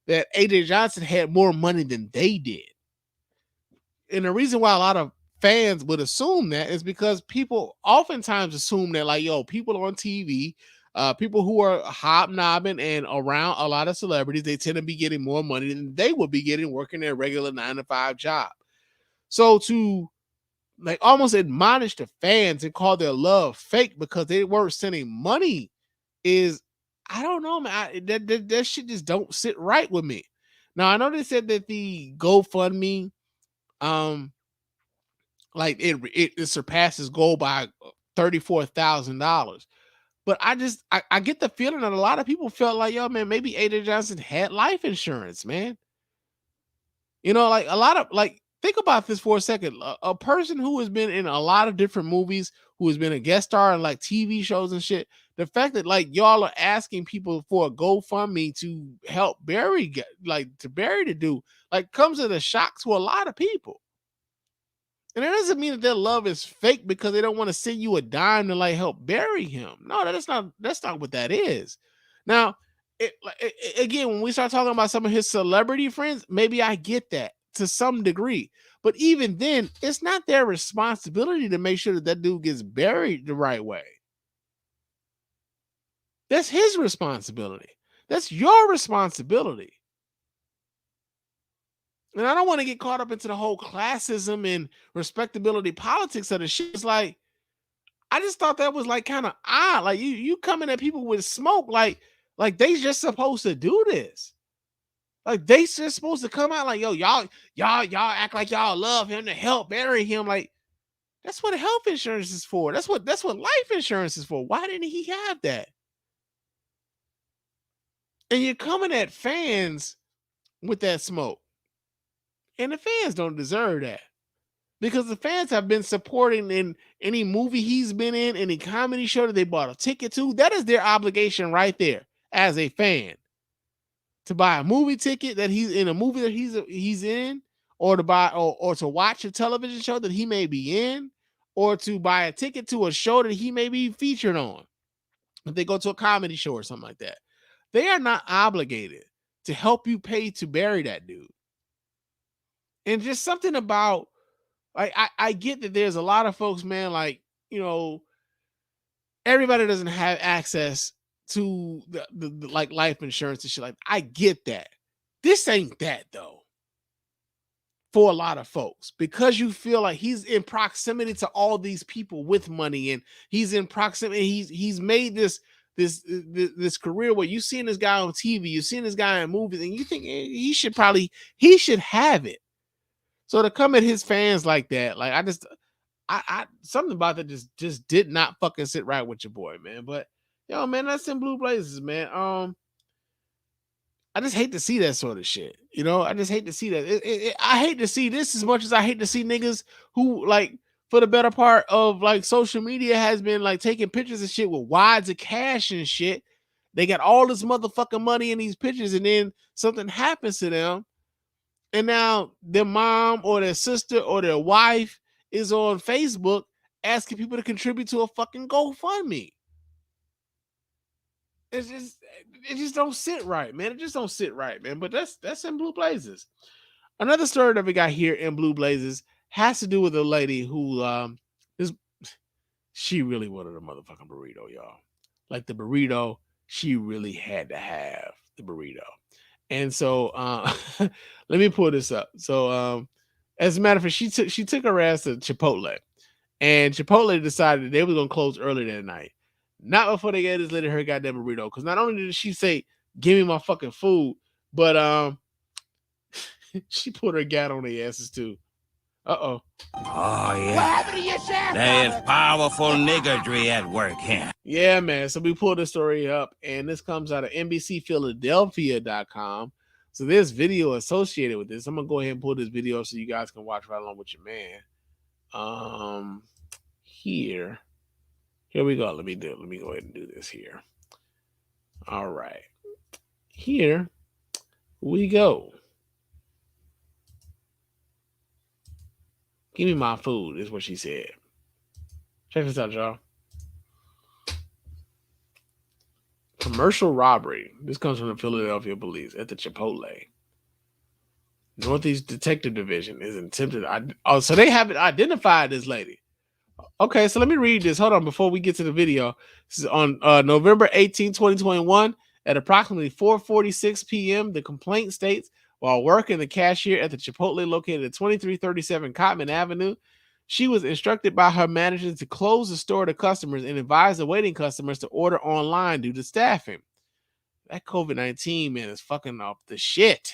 that AJ Johnson had more money than they did. And the reason why a lot of fans would assume that is because people oftentimes assume that, like, people on TV, people who are hobnobbing and around a lot of celebrities, they tend to be getting more money than they would be getting working their regular 9-to-5 job. So to like almost admonish the fans and call their love fake because they weren't sending money is, I don't know, man. That shit just don't sit right with me. Now I know they said that the GoFundMe, like it surpasses goal by $34,000. But I get the feeling that a lot of people felt like, man, maybe AJ Johnson had life insurance, man. Like a lot of, like, think about this for a second. A person who has been in a lot of different movies, who has been a guest star in like TV shows and shit, the fact that like y'all are asking people for a GoFundMe to help bury the dude, like, comes as a shock to a lot of people. And it doesn't mean that their love is fake because they don't want to send you a dime to like help bury him. No, that's not what that is. Now, again, when we start talking about some of his celebrity friends, maybe I get that to some degree. But even then, it's not their responsibility to make sure that dude gets buried the right way. That's his responsibility. That's your responsibility. And I don't want to get caught up into the whole classism and respectability politics of the shit. It's like, I just thought that was like kind of odd. Like you coming at people with smoke, like they just supposed to do this. Like they just supposed to come out like, y'all act like y'all love him to help bury him. Like, that's what health insurance is for. That's what life insurance is for. Why didn't he have that? And you're coming at fans with that smoke. And the fans don't deserve that, because the fans have been supporting in any movie he's been in, any comedy show that they bought a ticket to. That is their obligation right there as a fan, to buy a movie ticket that he's in, a movie that he's in, or to buy or to watch a television show that he may be in, or to buy a ticket to a show that he may be featured on. If they go to a comedy show or something like that, they are not obligated to help you pay to bury that dude. And just something about, like, I get that there's a lot of folks, man, like, everybody doesn't have access to the like life insurance and shit. Like, I get that. This ain't that though. For a lot of folks, because you feel like he's in proximity to all these people with money, and he's in proximity. He's made this career where you seeing this guy on TV, you seeing this guy in movies, and you think he should have it. So to come at his fans like that, like, I something about that just did not fucking sit right with your boy, man. But man, that's in Blue Blazers, man. I just hate to see that sort of shit. I just hate to see that. I hate to see this as much as I hate to see niggas who, like, for the better part of like social media, has been like taking pictures of shit with wads of cash and shit. They got all this motherfucking money in these pictures, and then something happens to them, and now their mom or their sister or their wife is on Facebook asking people to contribute to a fucking GoFundMe. It just don't sit right, man. It just don't sit right, man. But that's in Blue Blazers. Another story that we got here in Blue Blazers has to do with a lady who she really wanted a motherfucking burrito, y'all. Like, the burrito, she really had to have the burrito. And so let me pull this up. So As a matter of fact, she took her ass to Chipotle, and Chipotle decided they were gonna close early that night. Not before they gave this lady her goddamn burrito. Because not only did she say, "Give me my fucking food," but she put her gat on their asses too. Uh-oh. Oh, yeah. What happened to your chef? There is powerful niggardry at work here. Yeah, man. So we pulled the story up, and this comes out of NBCPhiladelphia.com. So there's video associated with this. I'm going to go ahead and pull this video so you guys can watch right along with your man. Here we go. Let me go ahead and do this here. All right. Here we go. Give me my food, is what she said. Check this out, y'all. Commercial robbery. This comes from the Philadelphia police at the Chipotle. Northeast Detective Division is attempted. So they haven't identified this lady. Okay, so let me read this. Hold on, before we get to the video. This is on November 18, 2021 at approximately 4:46 p.m. The complaint states, while working the cashier at the Chipotle located at 2337 Cotman Avenue, she was instructed by her manager to close the store to customers and advise the waiting customers to order online due to staffing. That COVID-19, man, is fucking up the shit.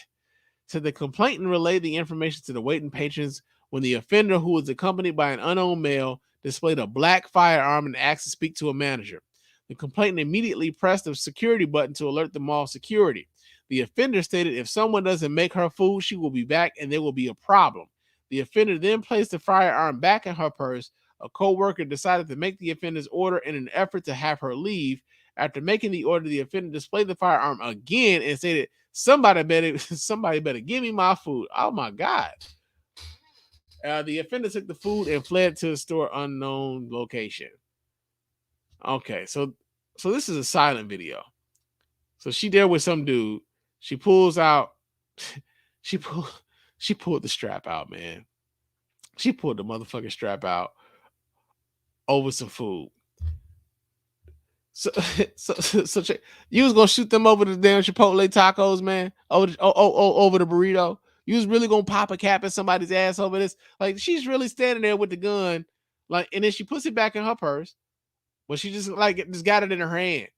So the complainant relayed the information to the waiting patrons when the offender, who was accompanied by an unknown male, displayed a black firearm and asked to speak to a manager. The complainant immediately pressed the security button to alert the mall security. The offender stated if someone doesn't make her food, she will be back and there will be a problem. The offender then placed the firearm back in her purse. A co-worker decided to make the offender's order in an effort to have her leave. After making the order, the offender displayed the firearm again and stated, somebody better give me my food. Oh my God. The offender took the food and fled to a store unknown location. Okay, so this is a silent video. So she there with some dude. She pulls out, she pulled the strap out, man. She pulled the motherfucking strap out over some food. So you was gonna shoot them over the damn Chipotle tacos, man? Over the burrito? You was really gonna pop a cap in somebody's ass over this? Like, she's really standing there with the gun, like, and then she puts it back in her purse. Well, she just got it in her hand.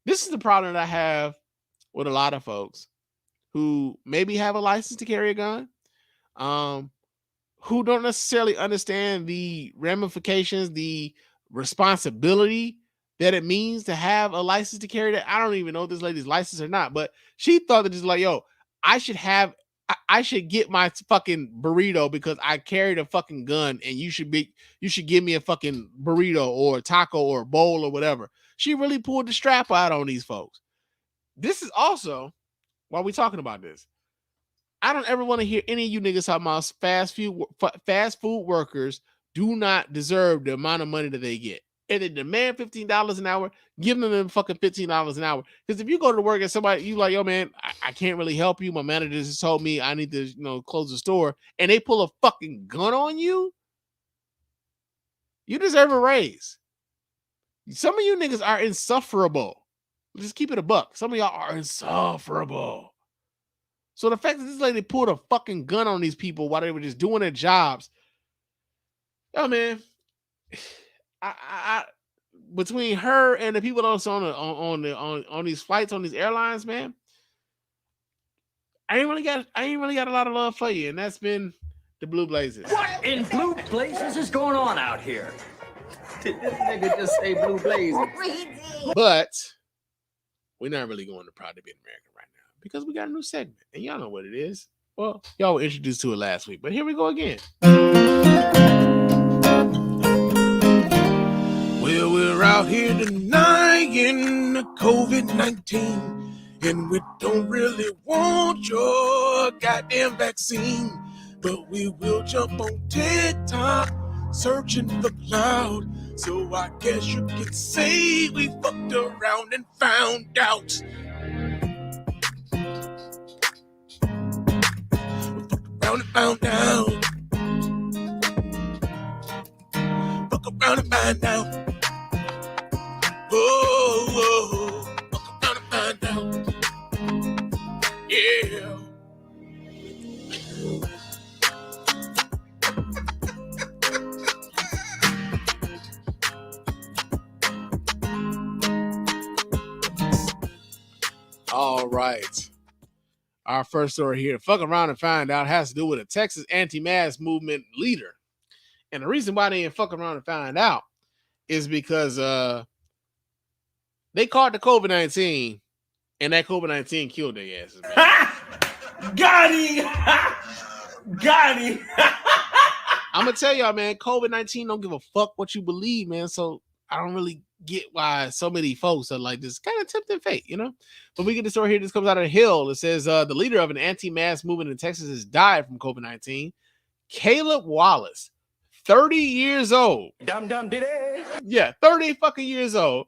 This is the problem that I have with a lot of folks who maybe have a license to carry a gun, who don't necessarily understand the ramifications, the responsibility that it means to have a license to carry that. I don't even know if this lady's licensed or not, but she thought that just like, yo, I should get my fucking burrito because I carried a fucking gun, and you should give me a fucking burrito or a taco or a bowl or whatever. She really pulled the strap out on these folks. This is also why we're talking about this. I don't ever want to hear any of you niggas talking about fast food workers do not deserve the amount of money that they get. If they demand $15 an hour, give them fucking $15 an hour. Because if you go to work and somebody, you like, yo, man, I can't really help you. My manager just told me I need to, close the store. And they pull a fucking gun on you. You deserve a raise. Some of you niggas are insufferable. Just keep it a buck. Some of y'all are insufferable. So the fact that this lady pulled a fucking gun on these people while they were just doing their jobs, yo, man, I between her and the people that's on these flights, on these airlines, man, I ain't really got a lot of love for you, and that's been the Blue Blazers. What in blue blazes is going on out here? Did this nigga just say blue blazes? But we're not really going to Proud to Be an American right now because we got a new segment, and y'all know what it is. Well, y'all were introduced to it last week, but here we go again. Well, we're out here denying COVID-19, and we don't really want your goddamn vaccine, but we will jump on TikTok searching for cloud. So I guess you could say we fucked around and found out. We fucked around and found out. Fuck around and find out. Oh, fuck around and find out. Yeah. All right. Our first story here, fuck around and find out, has to do with a Texas anti-mask movement leader. And the reason why they didn't fuck around and find out is because they caught the COVID-19 and that COVID-19 killed their asses, man. Got him! Got him! I'm going to tell y'all, man, COVID-19 don't give a fuck what you believe, man. So I don't really get why so many folks are like this kind of tempting fate, you know? But we get the story here. This comes out of the Hill. It says the leader of an anti-mask movement in Texas has died from COVID-19. Caleb Wallace, 30 years old. Yeah, 30 fucking years old,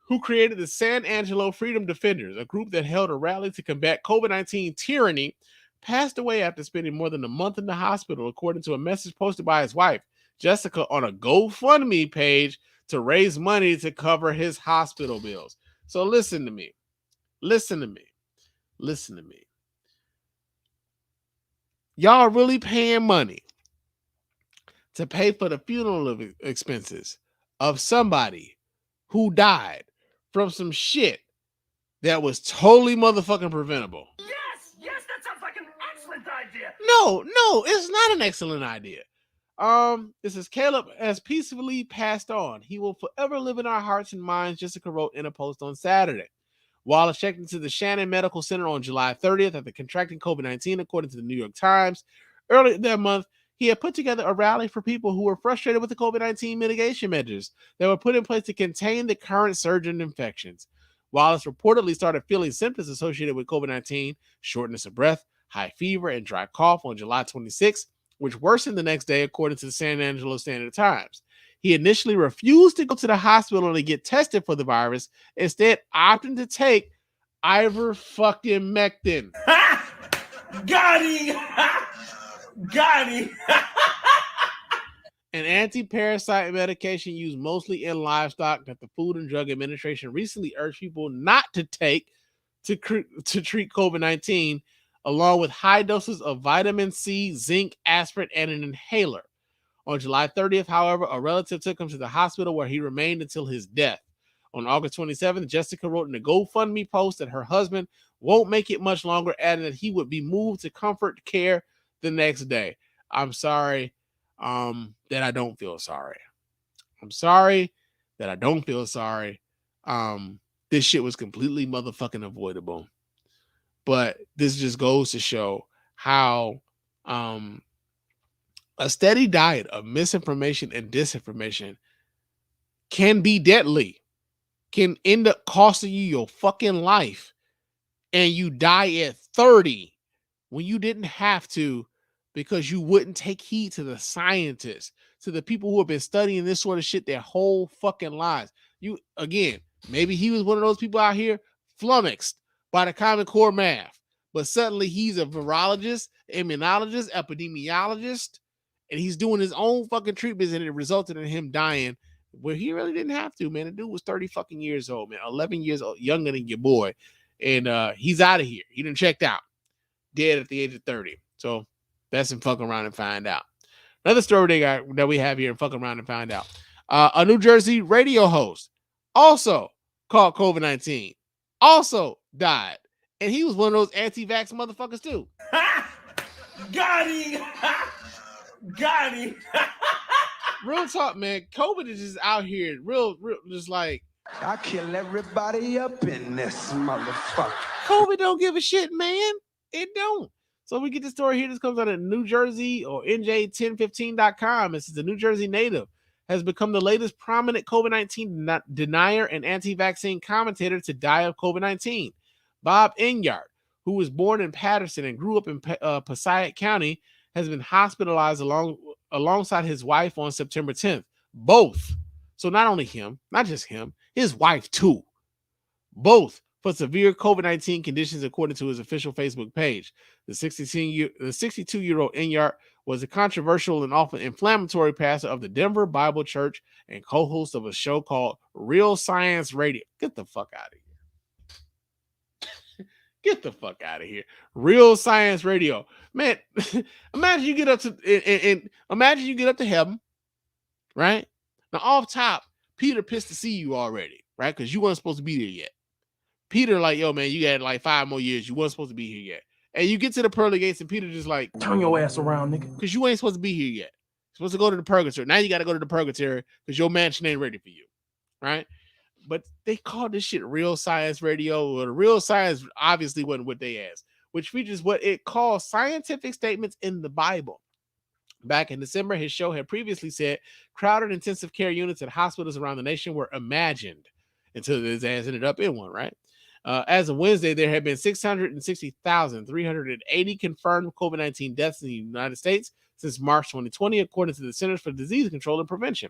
who created the San Angelo Freedom Defenders, a group that held a rally to combat COVID-19 tyranny, passed away after spending more than a month in the hospital, according to a message posted by his wife, Jessica, on a GoFundMe page to raise money to cover his hospital bills. So listen to me. Listen to me. Listen to me. Y'all really paying money to pay for the funeral expenses of somebody who died from some shit that was totally motherfucking preventable. Yes, that sounds like an excellent idea. No, it's not an excellent idea. This is Caleb has peacefully passed on. He will forever live in our hearts and minds, Jessica wrote in a post on Saturday. Wallace checked into the Shannon Medical Center on July 30th after contracting COVID-19, according to the New York Times. Earlier that month, he had put together a rally for people who were frustrated with the COVID-19 mitigation measures that were put in place to contain the current surge in infections. Wallace reportedly started feeling symptoms associated with COVID-19, shortness of breath, high fever, and dry cough on July 26th, which worsened the next day, according to the San Angelo Standard Times. He initially refused to go to the hospital to get tested for the virus, instead opting to take ivermectin. Got him! Got him! An anti-parasite medication used mostly in livestock that the Food and Drug Administration recently urged people not to take to treat COVID-19, along with high doses of vitamin C, zinc, aspirin, and an inhaler. On July 30th, however, a relative took him to the hospital where he remained until his death. On August 27th, Jessica wrote in a GoFundMe post that her husband won't make it much longer, adding that he would be moved to comfort care the next day. I'm sorry that I don't feel sorry. I'm sorry that I don't feel sorry. This shit was completely motherfucking avoidable. But this just goes to show how a steady diet of misinformation and disinformation can be deadly, can end up costing you your fucking life, and you die at 30 when you didn't have to, because you wouldn't take heed to the scientists, to the people who have been studying this sort of shit their whole fucking lives. You, again, maybe he was one of those people out here flummoxed by the Common Core math, but suddenly he's a virologist, immunologist, epidemiologist, and he's doing his own fucking treatments, and it resulted in him dying where he really didn't have to, man. The dude was 30 fucking years old, man, 11 years old, younger than your boy, and he's out of here. He done checked out, dead at the age of 30. So that's some fucking around and find out. Another story that we have here and fucking around and find out. A New Jersey radio host also caught COVID-19, also died. And he was one of those anti-vax motherfuckers too. Got him! Got him! Real talk, man. COVID is just out here, real, just like, I kill everybody up in this motherfucker. COVID don't give a shit, man. It don't. So we get the story here. This comes out of New Jersey or NJ1015.com. This is the New Jersey native has become the latest prominent COVID-19 denier and anti-vaccine commentator to die of COVID-19. Bob Enyart, who was born in Patterson and grew up in Passaic County, has been hospitalized alongside his wife on September 10th. Both. So not only him, not just him, his wife too. Both for severe COVID-19 conditions, according to his official Facebook page. The 62-year-old Enyart was a controversial and often inflammatory pastor of the Denver Bible Church and co-host of a show called Real Science Radio. Get the fuck out of here. Get the fuck out of here. Real Science Radio. Man, imagine you get up to heaven, right? Now off top, Peter pissed to see you already, right? Because you weren't supposed to be there yet. Peter like, yo, man, you got like 5 more years. You weren't supposed to be here yet. And you get to the pearly gates, and Peter just like, turn your ass around, nigga. Because you ain't supposed to be here yet. You're supposed to go to the purgatory. Now you got to go to the purgatory because your mansion ain't ready for you, right? But they called this shit Real Science Radio. Well, the Real Science obviously wasn't what they asked, which features what it calls scientific statements in the Bible. Back in December, his show had previously said crowded intensive care units at hospitals around the nation were imagined until his ass ended up in one, right? As of Wednesday, there have been 660,380 confirmed COVID-19 deaths in the United States since March 2020, according to the Centers for Disease Control and Prevention.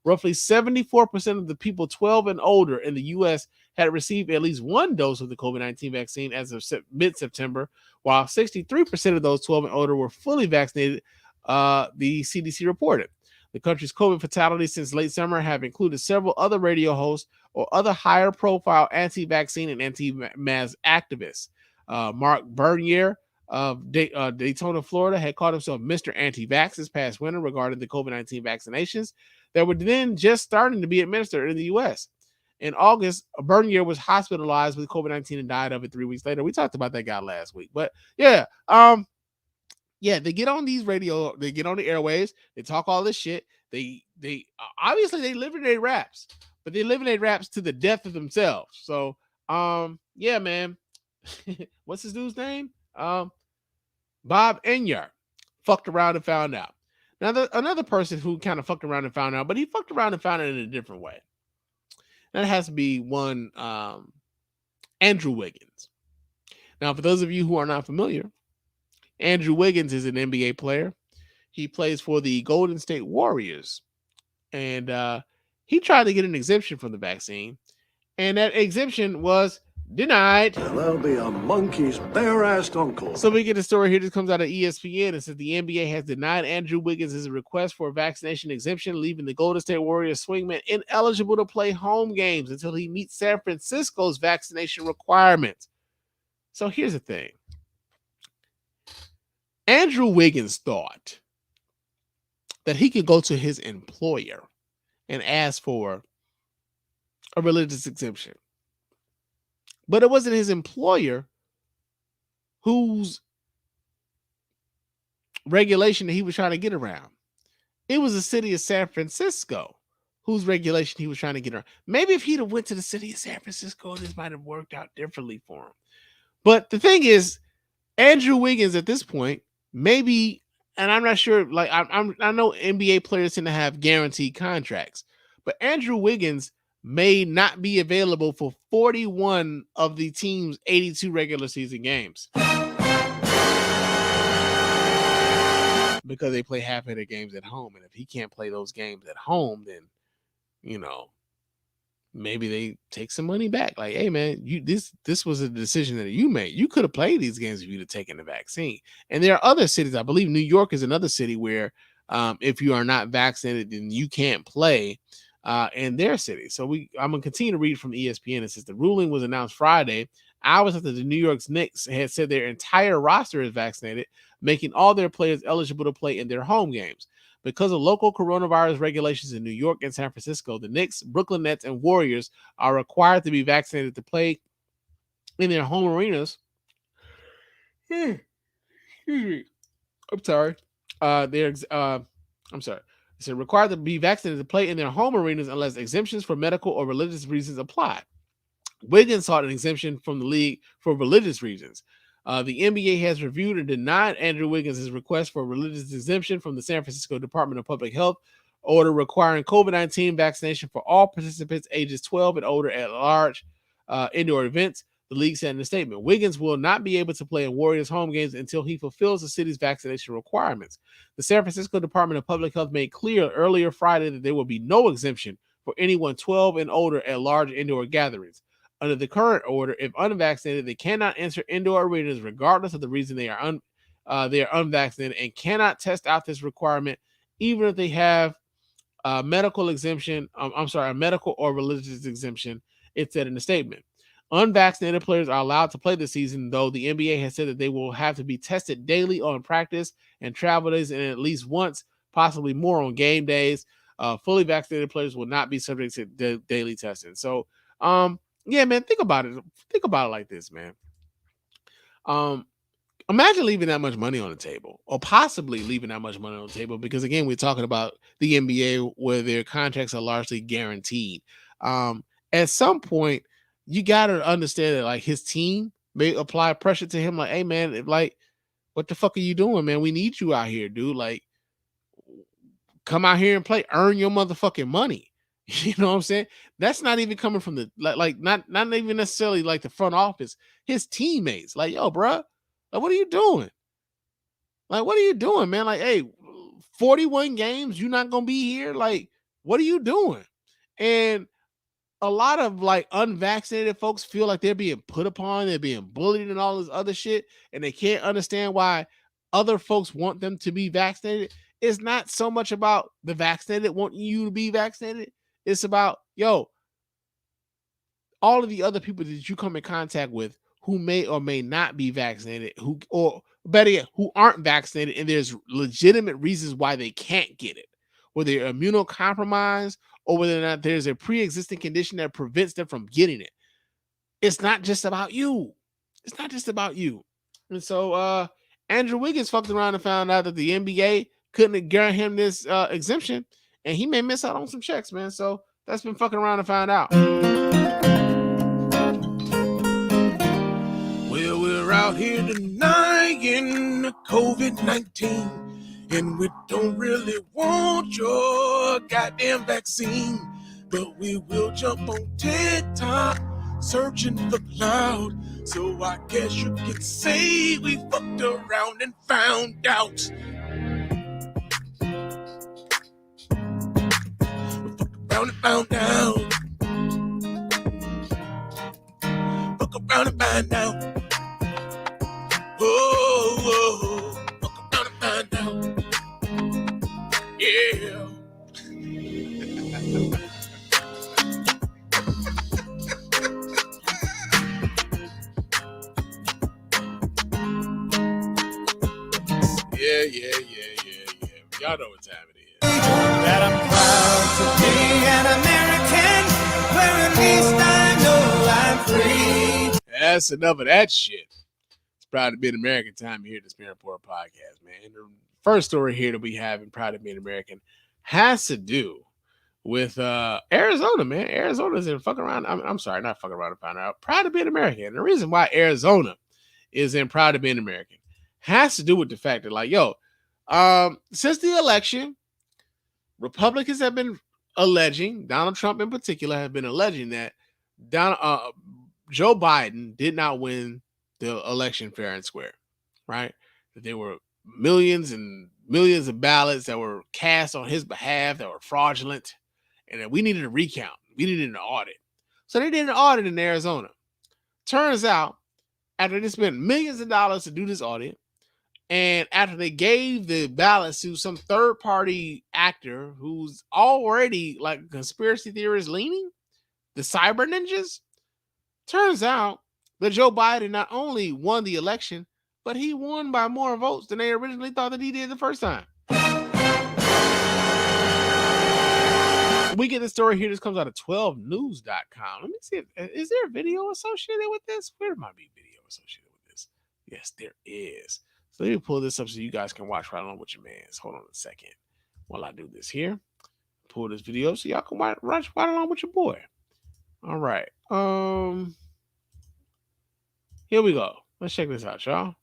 Roughly 74% of the people 12 and older in the U.S. had received at least one dose of the COVID-19 vaccine as of mid-September, while 63% of those 12 and older were fully vaccinated, the CDC reported. The country's COVID fatalities since late summer have included several other radio hosts or other higher profile anti-vaccine and anti-mask activists. Mark Bernier of Daytona, Florida, had called himself Mr. Anti-Vax this past winter regarding the COVID-19 vaccinations that were then just starting to be administered in the U.S. In August, Bernier was hospitalized with COVID-19 and died of it 3 weeks later. We talked about that guy last week. But yeah, they get on these radio, they get on the airwaves, they talk all this shit. They obviously they live in their raps, but they live in their raps to the death of themselves. So, yeah, man. What's his dude's name? Bob Enyart fucked around and found out. Now, another person who kind of fucked around and found out, but he fucked around and found out in a different way. That has to be one Andrew Wiggins. Now, for those of you who are not familiar, Andrew Wiggins is an NBA player. He plays for the Golden State Warriors. And he tried to get an exemption from the vaccine. And that exemption was denied. That'll be a monkey's bare-assed uncle. So we get a story here that comes out of ESPN. It says the NBA has denied Andrew Wiggins his request for a vaccination exemption, leaving the Golden State Warriors swingman ineligible to play home games until he meets San Francisco's vaccination requirements. So here's the thing. Andrew Wiggins thought that he could go to his employer and ask for a religious exemption. But it wasn't his employer whose regulation that he was trying to get around. It was the city of San Francisco whose regulation he was trying to get around. Maybe if he'd have went to the city of San Francisco, this might have worked out differently for him. But the thing is, Andrew Wiggins at this point, maybe, and I'm not sure, like I know NBA players tend to have guaranteed contracts, but Andrew Wiggins may not be available for 41 of the team's 82 regular season games because they play half of their games at home. And if he can't play those games at home, then, you know, maybe they take some money back. Like, hey, man, this was a decision that you made. You could have played these games if you'd have taken the vaccine. And there are other cities. I believe New York is another city where if you are not vaccinated, then you can't play in their city. So I'm going to continue to read from ESPN. It says the ruling was announced Friday, hours after the New York Knicks had said their entire roster is vaccinated, making all their players eligible to play in their home games. Because of local coronavirus regulations in New York and San Francisco, the Knicks, Brooklyn Nets, and Warriors are required to be vaccinated to play in their home arenas. I'm sorry. It's required to be vaccinated to play in their home arenas unless exemptions for medical or religious reasons apply. Wiggins sought an exemption from the league for religious reasons. The NBA has reviewed and denied Andrew Wiggins' request for a religious exemption from the San Francisco Department of Public Health order requiring COVID-19 vaccination for all participants ages 12 and older at large indoor events. The league said in a statement, Wiggins will not be able to play in Warriors home games until he fulfills the city's vaccination requirements. The San Francisco Department of Public Health made clear earlier Friday that there will be no exemption for anyone 12 and older at large indoor gatherings. Under the current order, if unvaccinated, they cannot enter indoor arenas regardless of the reason they are unvaccinated and cannot test out this requirement even if they have a medical exemption. A medical or religious exemption, it said in the statement. Unvaccinated players are allowed to play this season, though the NBA has said that they will have to be tested daily on practice and travel days and at least once, possibly more on game days. Fully vaccinated players will not be subject to daily testing. So, Yeah, man, think about it. Think about it like this, man. Imagine leaving that much money on the table, or possibly leaving that much money on the table, because again, we're talking about the NBA where their contracts are largely guaranteed. At some point, you got to understand that like his team may apply pressure to him, like, hey man, like, what the fuck are you doing, man? We need you out here, dude. Like, come out here and play, earn your motherfucking money. You know what I'm saying? That's not even coming from the like not even necessarily like the front office. His teammates, like, yo, bro, like, what are you doing? Like, what are you doing, man? Like, hey, 41 games, you're not gonna be here. Like, what are you doing? And a lot of like unvaccinated folks feel like they're being put upon, they're being bullied and all this other shit, and they can't understand why other folks want them to be vaccinated. It's not so much about the vaccinated wanting you to be vaccinated. It's about, yo, all of the other people that you come in contact with who may or may not be vaccinated, who, or better yet, who aren't vaccinated, and there's legitimate reasons why they can't get it, whether they're immunocompromised or whether or not there's a pre-existing condition that prevents them from getting it. It's not just about you. It's not just about you. And so Andrew Wiggins fucked around and found out that the NBA couldn't guarantee him this exemption, and he may miss out on some checks, man. So that's been fucking around and found out. Well, we're out here denying COVID-19, and we don't really want your goddamn vaccine, but we will jump on TikTok searching for cloud. So I guess you could say we fucked around and found out. Around and found out. Fuck around and find out. Oh, fuck around and find out. Yeah. Yeah. Y'all know what time it is. That I'm proud to be an American, where at least I know I'm free. That's enough of that shit. It's proud to be an American time here at the Spann Report podcast, man. The first story here that we have in Proud to be an American has to do with Arizona, man. Arizona's in fucking around. I'm sorry, not fucking around to find out. Proud to be an American. And the reason why Arizona is in Proud to be an American has to do with the fact that, like, yo, since the election, Republicans have been alleging, Donald Trump in particular, have been alleging that Joe Biden did not win the election fair and square, right? That there were millions and millions of ballots that were cast on his behalf that were fraudulent, and that we needed a recount. We needed an audit. So they did an audit in Arizona. Turns out, after they spent millions of dollars to do this audit, and after they gave the ballots to some third-party actor who's already like a conspiracy theorist leaning, the cyber ninjas, turns out that Joe Biden not only won the election, but he won by more votes than they originally thought that he did the first time. We get the story here. This comes out of 12news.com. Let me see. Is there a video associated with this? Where might be video associated with this? Yes, there is. So let me pull this up so you guys can watch right along with your mans. Hold on a second while I do this here. Pull this video so y'all can watch right along with your boy. All right. Here we go. Let's check this out, y'all.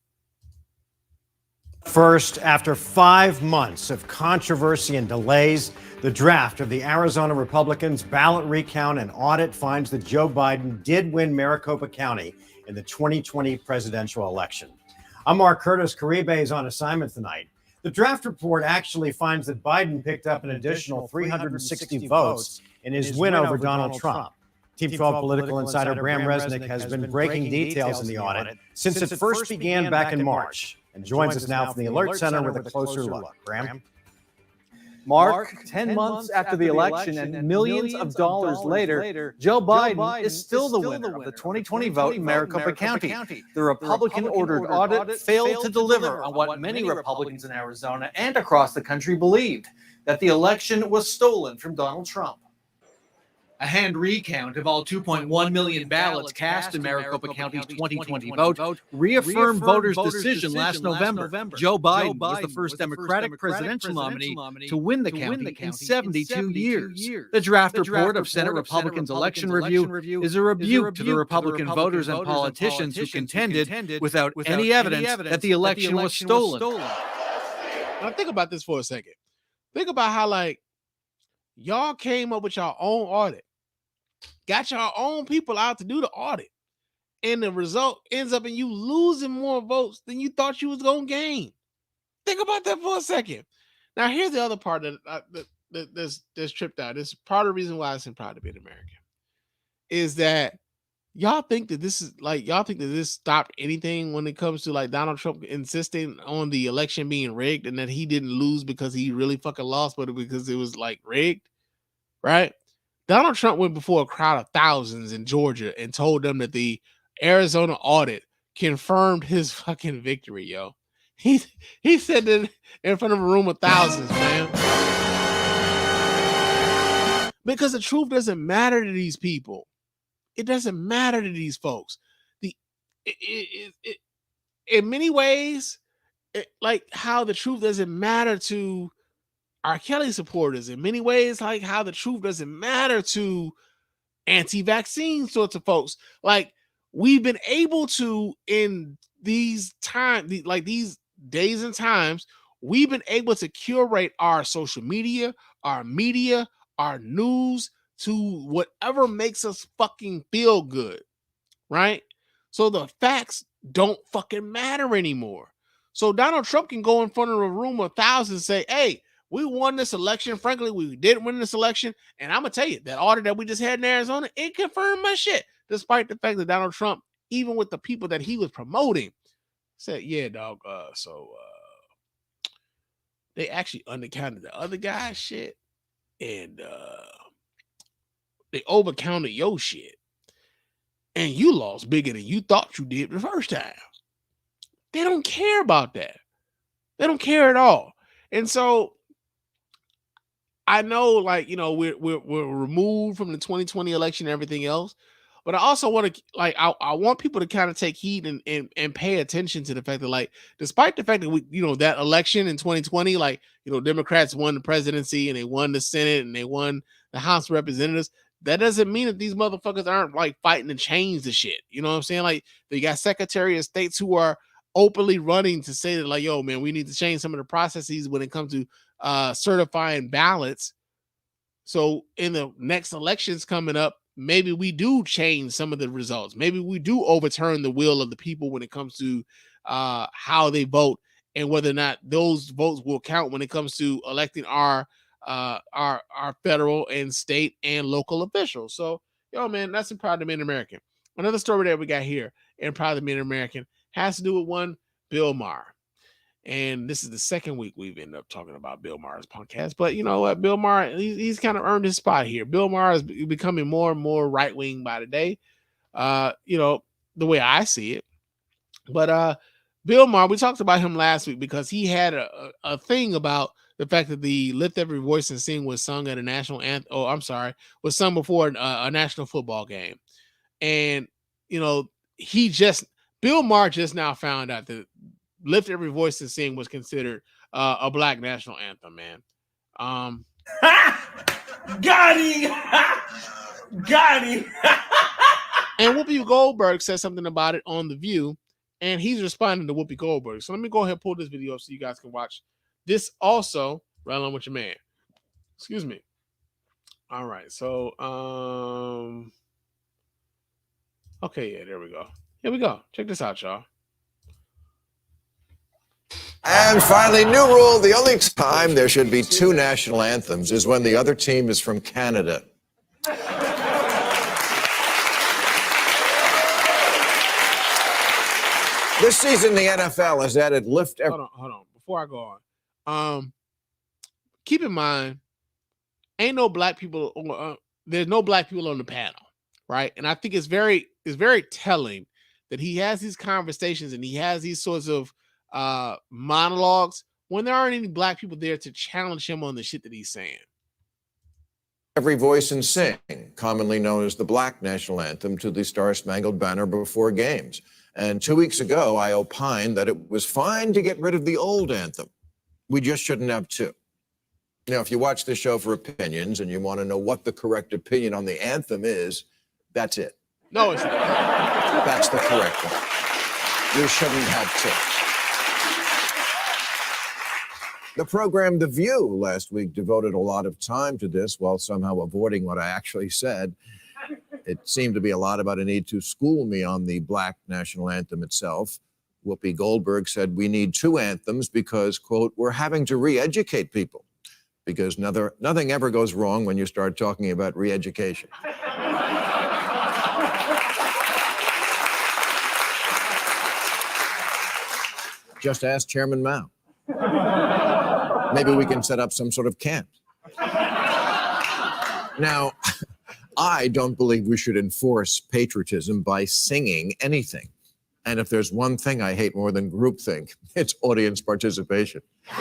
First, after 5 months of controversy and delays, the draft of the Arizona Republicans' ballot recount and audit finds that Joe Biden did win Maricopa County in the 2020 presidential election. I'm Mark Curtis. Caribe is on assignment tonight. The draft report actually finds that Biden picked up an additional 360 votes in his win over Donald Trump. Team 12 political insider Bram Resnick has been breaking details in the audit since it first began back in March and joins us now from the Alert Center with a closer look. Bram? Mark, 10 months after the election and millions of dollars later, Joe Biden is still the winner of the 2020 vote in Maricopa County. The Republican-ordered audit failed to deliver on what many Republicans in Arizona and across the country believed, that the election was stolen from Donald Trump. A hand recount of all 2.1 million ballots cast in Maricopa County's 2020 vote reaffirmed voters' decision last November. Joe Biden was the first Democratic presidential nominee to win the county in 72 years. The draft report of Senate Republicans' election review is a rebuke to the Republican voters and politicians who contended without any evidence that the election was stolen. Now think about this for a second. Think about how, like, y'all came up with your own audit, got your own people out to do the audit, and the result ends up in you losing more votes than you thought you was gonna gain. Think about that for a second. Now, here's the other part that's tripped out. This is part of the reason why I'm proud to be an American. Is that y'all think that this stopped anything when it comes to like Donald Trump insisting on the election being rigged and that he didn't lose because he really fucking lost, but because it was like rigged, right? Donald Trump went before a crowd of thousands in Georgia and told them that the Arizona audit confirmed his fucking victory, yo. He said that in front of a room of thousands, man. Because the truth doesn't matter to these people. It doesn't matter to these folks. In many ways, like how the truth doesn't matter to R. Kelly supporters. In many ways, like how the truth doesn't matter to anti-vaccine sorts of folks. Like, we've been able to, in these times, like these days and times, we've been able to curate our social media, our news, to whatever makes us fucking feel good, right? So the facts don't fucking matter anymore. So Donald Trump can go in front of a room of thousands and say, hey, we won this election. Frankly, we didn't win this election. And I'm going to tell you, that audit that we just had in Arizona, it confirmed my shit. Despite the fact that Donald Trump, even with the people that he was promoting, said, yeah, dog, they actually undercounted the other guy's shit. And they overcounted your shit, and you lost bigger than you thought you did the first time. They don't care about that. They don't care at all. And so I know, like, you know, we're removed from the 2020 election and everything else, but I also want to, like, I want people to kind of take heed and pay attention to the fact that, like, despite the fact that we, you know, that election in 2020, like, you know, Democrats won the presidency and they won the Senate and they won the House of Representatives. That doesn't mean that these motherfuckers aren't like fighting to change the shit. You know what I'm saying? Like, they got Secretary of States who are openly running to say that, like, yo, man, we need to change some of the processes when it comes to certifying ballots. So in the next elections coming up, maybe we do change some of the results. Maybe we do overturn the will of the people when it comes to how they vote and whether or not those votes will count when it comes to electing our federal and state and local officials. So, yo, man, that's a Proud to Be an American. Another story that we got here in Proud to Be an American has to do with one Bill Maher. And this is the second week we've ended up talking about Bill Maher's podcast. But you know what? Bill Maher, he's kind of earned his spot here. Bill Maher is becoming more and more right-wing by the day, you know, the way I see it. But Bill Maher, we talked about him last week because he had a thing about the fact that the Lift Every Voice and Sing was sung at a national anthem. Oh, I'm sorry, was sung before a national football game. And, you know, Bill Maher just now found out that Lift Every Voice and Sing was considered a black national anthem, man. Got him! Got him! And Whoopi Goldberg said something about it on The View, and he's responding to Whoopi Goldberg. So let me go ahead and pull this video up so you guys can watch this also right along with your man. Excuse me. All right, so okay, yeah, there we go. Here we go. Check this out, y'all. And finally, new rule, the only time there should be two national anthems is when the other team is from Canada. This season, the NFL has added Lift Every... Hold on. Before I go on, keep in mind, ain't no black people. There's no black people on the panel, right? And I think it's very telling that he has these conversations and he has these sorts of monologues when there aren't any black people there to challenge him on the shit that he's saying. Every Voice and Sing, commonly known as the Black National Anthem, to the Star-Spangled Banner before games. And 2 weeks ago, I opined that it was fine to get rid of the old anthem. We just shouldn't have two. Now, if you watch this show for opinions and you want to know what the correct opinion on the anthem is, that's it. No, it's not. That's the correct one. You shouldn't have two. The program The View last week devoted a lot of time to this while somehow avoiding what I actually said. It seemed to be a lot about a need to school me on the Black National Anthem itself. Whoopi Goldberg said we need two anthems because, quote, we're having to re-educate people because nothing ever goes wrong when you start talking about re-education. Just ask Chairman Mao. Maybe we can set up some sort of camp. Now, I don't believe we should enforce patriotism by singing anything. And if there's one thing I hate more than groupthink, it's audience participation. But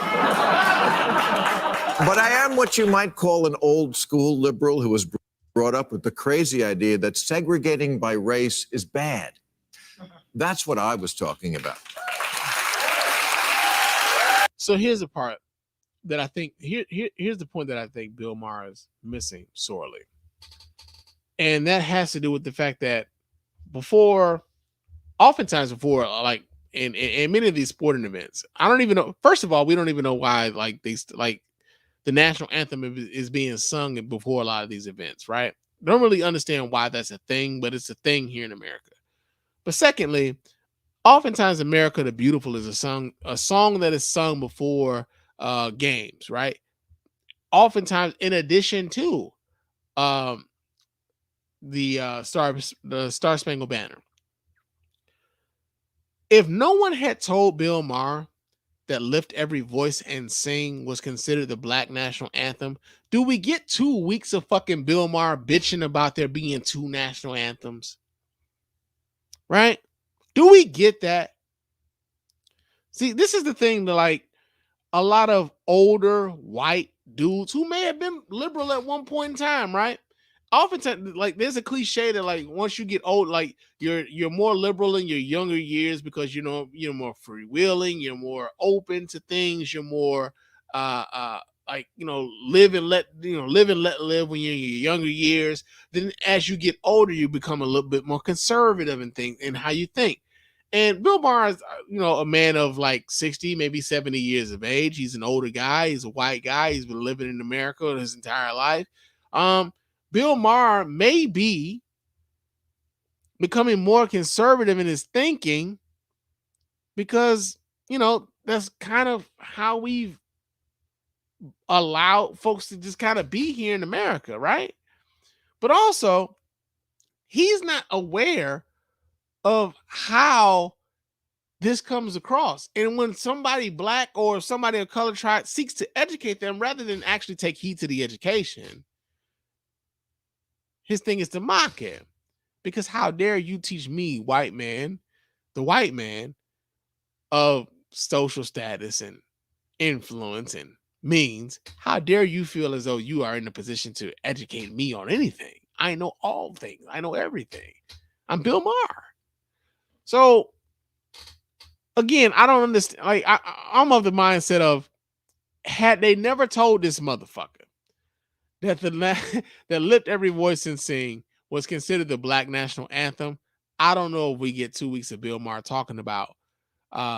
I am what you might call an old school liberal who was brought up with the crazy idea that segregating by race is bad. That's what I was talking about. So here's the part that I think, here's the point that I think Bill Maher is missing sorely. And that has to do with the fact that oftentimes before, like in many of these sporting events, I don't even know, first of all, we don't even know why the national anthem is being sung before a lot of these events, right? Don't really understand why that's a thing, but it's a thing here in America. But secondly, oftentimes America the Beautiful is a song that is sung before games, right? Oftentimes in addition to the Star Spangled Banner. If no one had told Bill Maher that Lift Every Voice and Sing was considered the Black National Anthem, do we get 2 weeks of fucking Bill Maher bitching about there being two national anthems? Right? Do we get that? See, this is the thing that, like, a lot of older white dudes who may have been liberal at one point in time, right? Oftentimes, like, there's a cliche that, like, once you get old, like, you're more liberal in your younger years because, you know, you're more freewheeling, you're more open to things, you're more like, you know, live and let live when you're in your younger years. Then as you get older, you become a little bit more conservative in how you think. And Bill Maher is, you know, a man of like 60, maybe 70 years of age. He's an older guy. He's a white guy. He's been living in America his entire life. Bill Maher may be becoming more conservative in his thinking because, you know, that's kind of how we've allowed folks to just kind of be here in America, right? But also, he's not aware of how this comes across. And when somebody black or somebody of color seeks to educate them rather than actually take heed to the education, his thing is to mock him. Because how dare you teach me, white man, the white man of social status and influence and means, how dare you feel as though you are in a position to educate me on anything? I know all things. I know everything. I'm Bill Maher. So, again, I don't understand. Like, I'm of the mindset of, had they never told this motherfucker that that Lift Every Voice and Sing was considered the Black National Anthem, I don't know if we get 2 weeks of Bill Maher talking about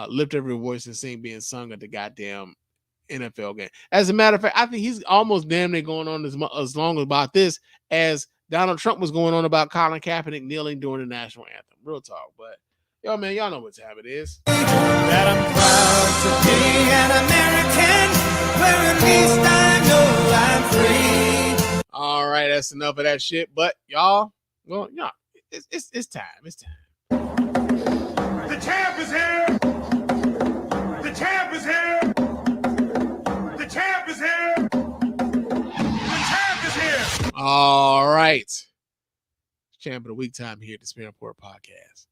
Lift Every Voice and Sing being sung at the goddamn NFL game. As a matter of fact, I think he's almost damn near going on as long about this as Donald Trump was going on about Colin Kaepernick kneeling during the national anthem. Real talk, but yo, man, y'all know what time it is. That I'm proud to be an American, where at least I know I'm free. All right, that's enough of that shit. But y'all, well, yeah, it's time. It's time. The champ is here. The champ is here. The champ is here. The champ is here. All right. Champ of the Week time here at the Spann Report podcast.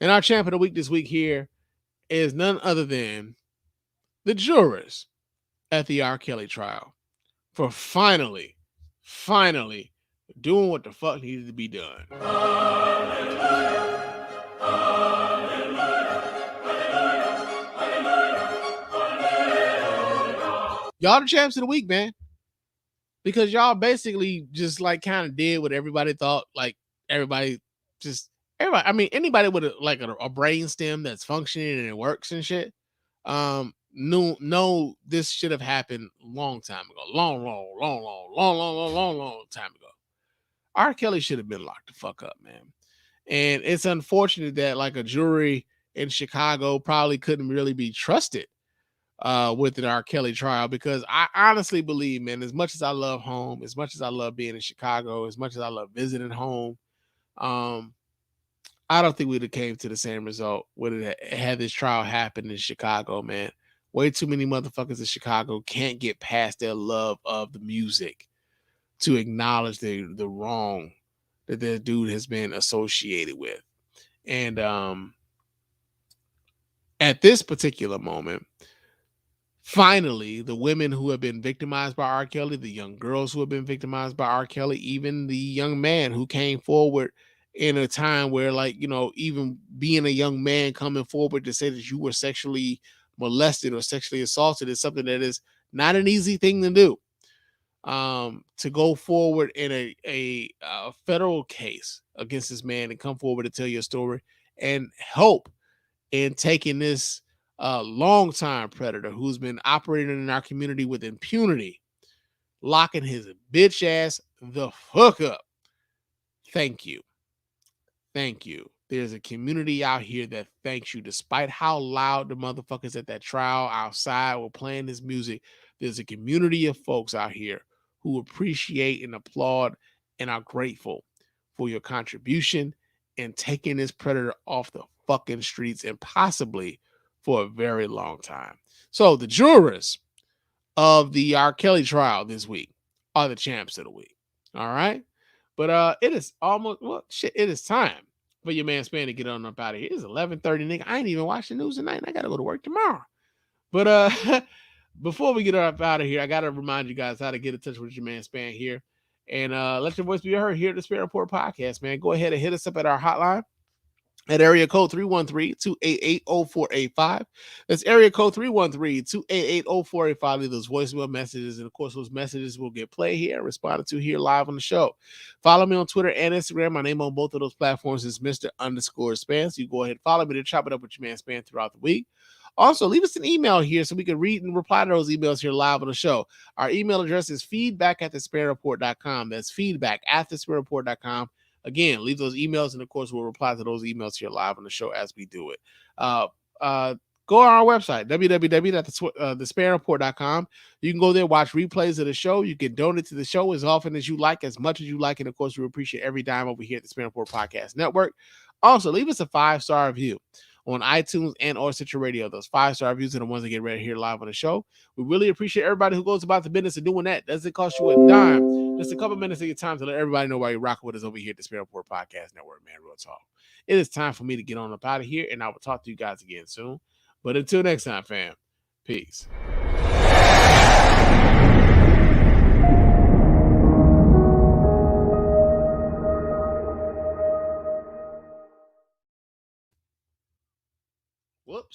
And our champ of the week this week here is none other than the jurors at the R. Kelly trial for finally finally doing what the fuck needed to be done. Y'all the champs of the week, man. Because y'all basically just like kind of did what everybody thought. Like everybody, I mean, anybody with a brain stem that's functioning and it works and shit. No, this should have happened long time ago. Long time ago. R. Kelly should have been locked the fuck up, man. And it's unfortunate that like a jury in Chicago probably couldn't really be trusted with an R. Kelly trial, because I honestly believe, man, as much as I love home, as much as I love being in Chicago, as much as I love visiting home, I don't think we'd have came to the same result would it had this trial happened in Chicago, man. Way too many motherfuckers in Chicago can't get past their love of the music to acknowledge the wrong that their dude has been associated with. And at this particular moment, finally, the women who have been victimized by R. Kelly, the young girls who have been victimized by R. Kelly, even the young man who came forward in a time where, like, you know, even being a young man coming forward to say that you were sexually molested or sexually assaulted is something that is not an easy thing to do. To go forward in a federal case against this man and come forward to tell your story and help in taking this long-time predator who's been operating in our community with impunity, locking his bitch ass the fuck up. Thank you. Thank you. There's a community out here that thanks you, despite how loud the motherfuckers at that trial outside were playing this music. There's a community of folks out here who appreciate and applaud and are grateful for your contribution in taking this predator off the fucking streets and possibly for a very long time. So the jurors of the R. Kelly trial this week are the champs of the week. All right. But it is almost, well, shit, it is time for your man Spann to get on up out of here. It's 11:30, nigga. I ain't even watching the news tonight, and I gotta go to work tomorrow. But before we get up out of here, I gotta remind you guys how to get in touch with your man Spann here and let your voice be heard here at the Spann Report podcast, man. Go ahead and hit us up at our hotline at area code 313-288-0485. That's area code 313-288-0485. Leave those voicemail messages, and of course, those messages will get played here and responded to here live on the show. Follow me on Twitter and Instagram. My name on both of those platforms is Mr._Spann. So you go ahead and follow me to chop it up with your man Spann throughout the week. Also, leave us an email here so we can read and reply to those emails here live on the show. Our email address is feedback@thespanreport.com. That's feedback@thespanreport.com. Again, leave those emails, and of course, we'll reply to those emails here live on the show as we do it. Go on our website, www.thespanreport.com. You can go there, watch replays of the show. You can donate to the show as often as you like, as much as you like. And of course, we appreciate every dime over here at the Spann Report Podcast Network. Also, leave us a 5-star review on iTunes and or Stitcher Radio. Those 5-star reviews are the ones that get read here live on the show. We really appreciate everybody who goes about the business of doing that. Doesn't cost you a dime. Just a couple minutes of your time to let everybody know why you're rocking with us over here at the Spann Report Podcast Network, man. Real talk. It is time for me to get on up out of here, and I will talk to you guys again soon. But until next time, fam, peace.